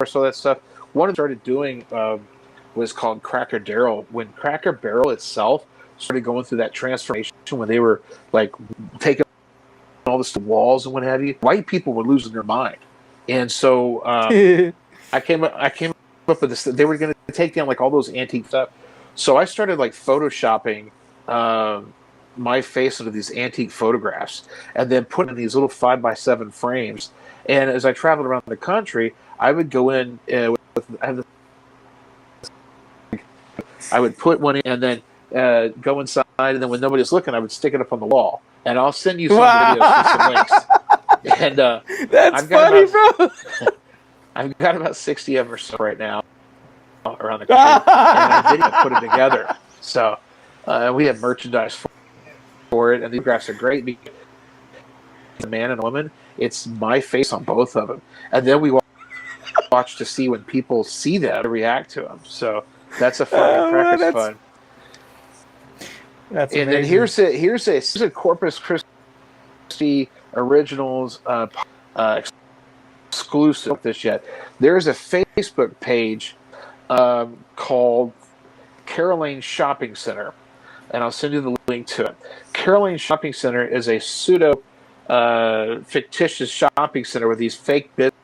[SPEAKER 2] So that stuff. One I started doing was called Cracker Daryl. When Cracker Barrel itself started going through that transformation, when they were like taking all this to walls and what have you, white people were losing their mind. And so I came up with this. They were going to take down like all those antique stuff. So I started like photoshopping my face into these antique photographs, and then put in these little 5x7 frames. And as I traveled around the country, I would go in I would put one in, and then go inside, and then when nobody's looking, I would stick it up on the wall. And I'll send you some videos with some links. And
[SPEAKER 1] that's funny, bro.
[SPEAKER 2] I've got about 60 of them or so right now around the country, and I didn't put them together. So we have merchandise for it, and these photographs are great because the man and woman, it's my face on both of them. And then we watch to see when people see them to react to them. So that's a fun. Fun.
[SPEAKER 1] That's
[SPEAKER 2] and
[SPEAKER 1] amazing.
[SPEAKER 2] then here's a Corpus Christi originals exclusive of this yet. There's a Facebook page called Carrol Shopping Center, and I'll send you the link to it. Carrol Shopping Center is a pseudo fictitious shopping center with these fake businesses,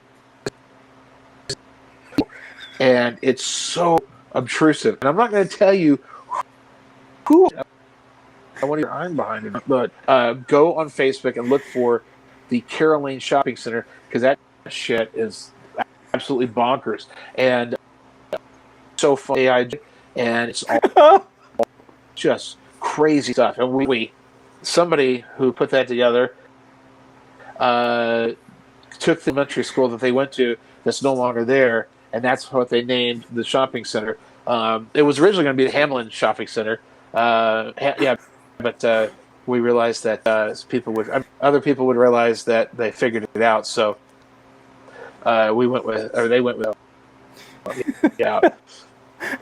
[SPEAKER 2] and it's so obtrusive. And I'm not going to tell you who. I want your eye behind it, but go on Facebook and look for the Carrol Shopping Center, because that shit is absolutely bonkers and so fun. AI, and it's all just crazy stuff. And somebody who put that together took the elementary school that they went to that's no longer there, and that's what they named the shopping center. It was originally going to be the Hamlin Shopping Center. But we realized that other people would realize that they figured it out. So they went with. Yeah.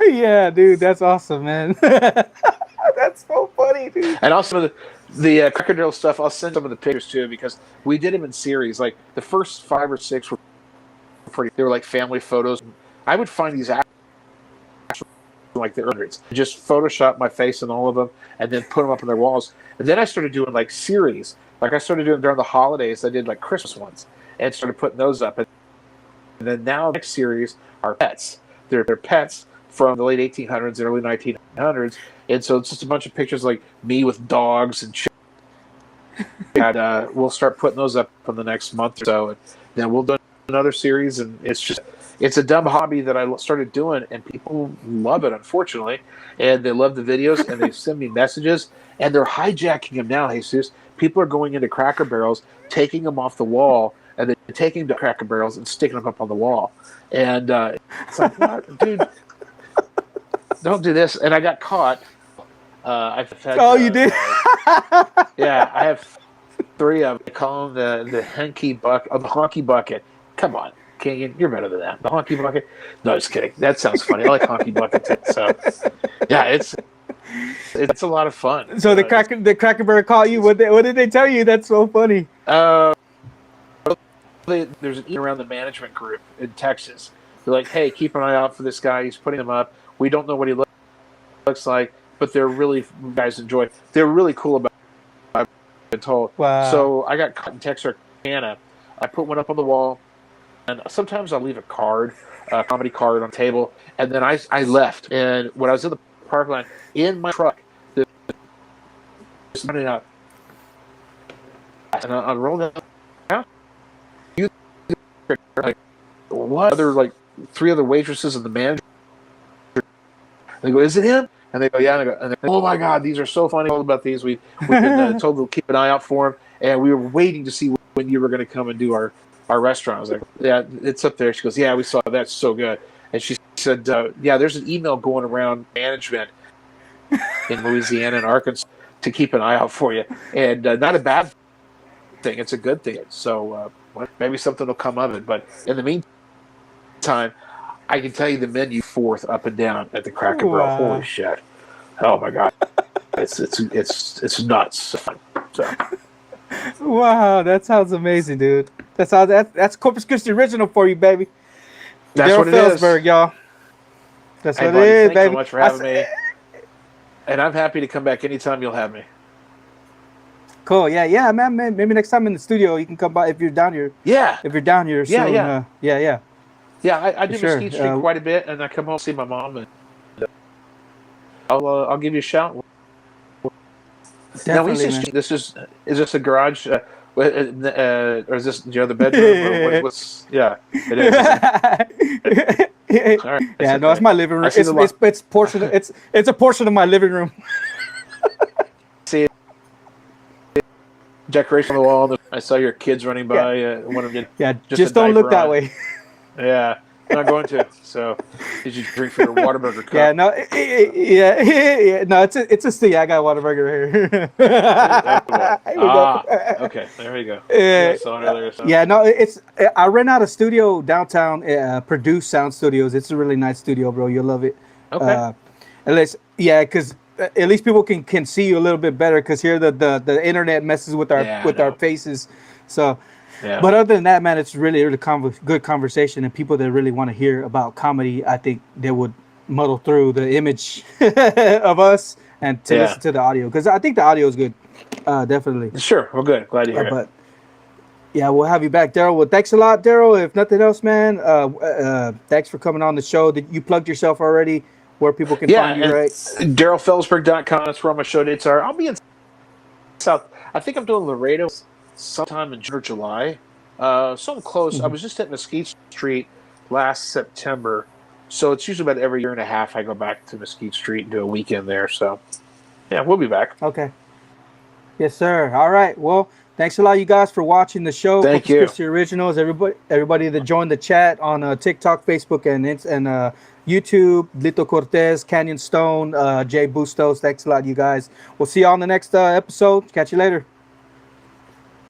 [SPEAKER 1] Yeah, dude, that's awesome, man. That's so funny, dude.
[SPEAKER 2] And also the Cracker Barrel stuff, I'll send some of the pictures too, because we did them in series. Like the first 5 or 6 were pretty. They were like family photos. I would find these like the hundreds, just Photoshop my face in all of them, and then put them up on their walls. And then I started doing like series. Like I started doing during the holidays. I did like Christmas ones, and started putting those up. And then now the next series are pets. They're pets from the late 1800s and early 1900s, and so it's just a bunch of pictures like me with dogs and shit. And we'll start putting those up in the next month or so, and then we'll do another series. And it's a dumb hobby that I started doing, and people love it, unfortunately, and they love the videos, and they send me messages, and they're hijacking them now, Jesus. People are going into Cracker Barrels, taking them off the wall, and then taking the Cracker Barrels and sticking them up on the wall. And it's like, what? Dude, don't do this. And I got caught. I've had,
[SPEAKER 1] you did?
[SPEAKER 2] Yeah, I have 3 of them. I call them the honky bucket. Come on, you're better than that. The honky bucket. No, just kidding. That sounds funny. I like honky bucket too. So, yeah, it's a lot of fun.
[SPEAKER 1] So the Cracker Barrel call you. What did they tell you? That's so funny.
[SPEAKER 2] There's an email around the management group in Texas. They're like, hey, keep an eye out for this guy. He's putting them up. We don't know what he looks like, but they're really, guys enjoy. They're really cool about it, I've been told.
[SPEAKER 1] Wow.
[SPEAKER 2] So I got caught in Texarkana. I put one up on the wall, and sometimes I'll leave a comedy card on the table, and then I left. And when I was in the parking lot, in my truck, running out, and I rolled out. Like, what? Like 3 other waitresses and the manager. They go, is it him? And they go, yeah. And they go, oh my God, these are so funny. Told about these. We've been told to keep an eye out for them, and we were waiting to see when you were going to come and do our restaurant. I was like, yeah, it's up there. She goes, yeah, we saw that. It's so good. And she said, yeah, there's an email going around management in Louisiana and Arkansas to keep an eye out for you, and not a bad thing. It's a good thing. So maybe something will come of it. But in the meantime, I can tell you the menu forth up and down at the Cracker Barrel.
[SPEAKER 1] Wow.
[SPEAKER 2] Holy shit! Oh my God, it's nuts. So.
[SPEAKER 1] Wow, that sounds amazing, dude. That's Corpus Christi original for you, baby.
[SPEAKER 2] That's
[SPEAKER 1] Daryl
[SPEAKER 2] what it
[SPEAKER 1] Felsberg,
[SPEAKER 2] is,
[SPEAKER 1] y'all. That's
[SPEAKER 2] hey,
[SPEAKER 1] what
[SPEAKER 2] buddy,
[SPEAKER 1] it is,
[SPEAKER 2] thanks
[SPEAKER 1] baby.
[SPEAKER 2] so much for having me. And I'm happy to come back anytime you'll have me.
[SPEAKER 1] Cool. Yeah, man. Maybe next time in the studio you can come by if you're down here.
[SPEAKER 2] Yeah.
[SPEAKER 1] If you're down here soon.
[SPEAKER 2] Yeah.
[SPEAKER 1] Yeah.
[SPEAKER 2] Yeah, I do
[SPEAKER 1] sure.
[SPEAKER 2] Mesquite Street quite a bit, and I come home see my mom, and I'll give you a shout. Now, when you
[SPEAKER 1] Definitely,
[SPEAKER 2] say
[SPEAKER 1] man.
[SPEAKER 2] street, is this a garage, or is this the other bedroom, or what's? Yeah, it is. Isn't it? All right, it's
[SPEAKER 1] Yeah, no, it's
[SPEAKER 2] okay.
[SPEAKER 1] my living room.
[SPEAKER 2] I see the lot.
[SPEAKER 1] It's portion. It's a portion of my living room.
[SPEAKER 2] See decoration on the wall. I saw your kids running by. One of them
[SPEAKER 1] Yeah,
[SPEAKER 2] just
[SPEAKER 1] just
[SPEAKER 2] a
[SPEAKER 1] don't look
[SPEAKER 2] diaper
[SPEAKER 1] that
[SPEAKER 2] on.
[SPEAKER 1] way.
[SPEAKER 2] Yeah, I'm not going to. So, did you drink from your Whataburger cup?
[SPEAKER 1] Yeah, no, yeah, no, it's a C. I got Whataburger here. Here we go.
[SPEAKER 2] Okay, there we go. Yeah, I
[SPEAKER 1] Uh,
[SPEAKER 2] saw it earlier. So.
[SPEAKER 1] yeah, no, I rent out a studio downtown, Purdue Sound Studios. It's a really nice studio, bro. You'll love it.
[SPEAKER 2] Okay.
[SPEAKER 1] At least, yeah, because at least people can see you a little bit better. Because here the internet messes with our faces. So,
[SPEAKER 2] Yeah.
[SPEAKER 1] but other than that, man, it's really good conversation, and people that really want to hear about comedy, I think they would muddle through the image of us and to listen to the audio, because I think the audio is good, definitely.
[SPEAKER 2] Sure. Well, good. Glad to hear it.
[SPEAKER 1] But yeah, we'll have you back, Daryl. Well, thanks a lot, Daryl. If nothing else, man, thanks for coming on the show. Did you plugged yourself already? Where people can find you, right?
[SPEAKER 2] DarylFelsberg.com. That's where all my show dates are. I'll be in South. I think I'm doing Laredo sometime in June or July. So I'm close. I was just at Mesquite Street last September. So it's usually about every year and a half I go back to Mesquite Street and do a weekend there. So, yeah, we'll be back.
[SPEAKER 1] Okay. Yes, sir. All right. Well, thanks a lot, you guys, for watching the show.
[SPEAKER 2] Thank
[SPEAKER 1] Corpus
[SPEAKER 2] you.
[SPEAKER 1] Christi Originals. Everybody that joined the chat on TikTok, Facebook, and YouTube. Lito Cortez, Canyon Stone, Jay Bustos. Thanks a lot, you guys. We'll see you on the next episode. Catch you later.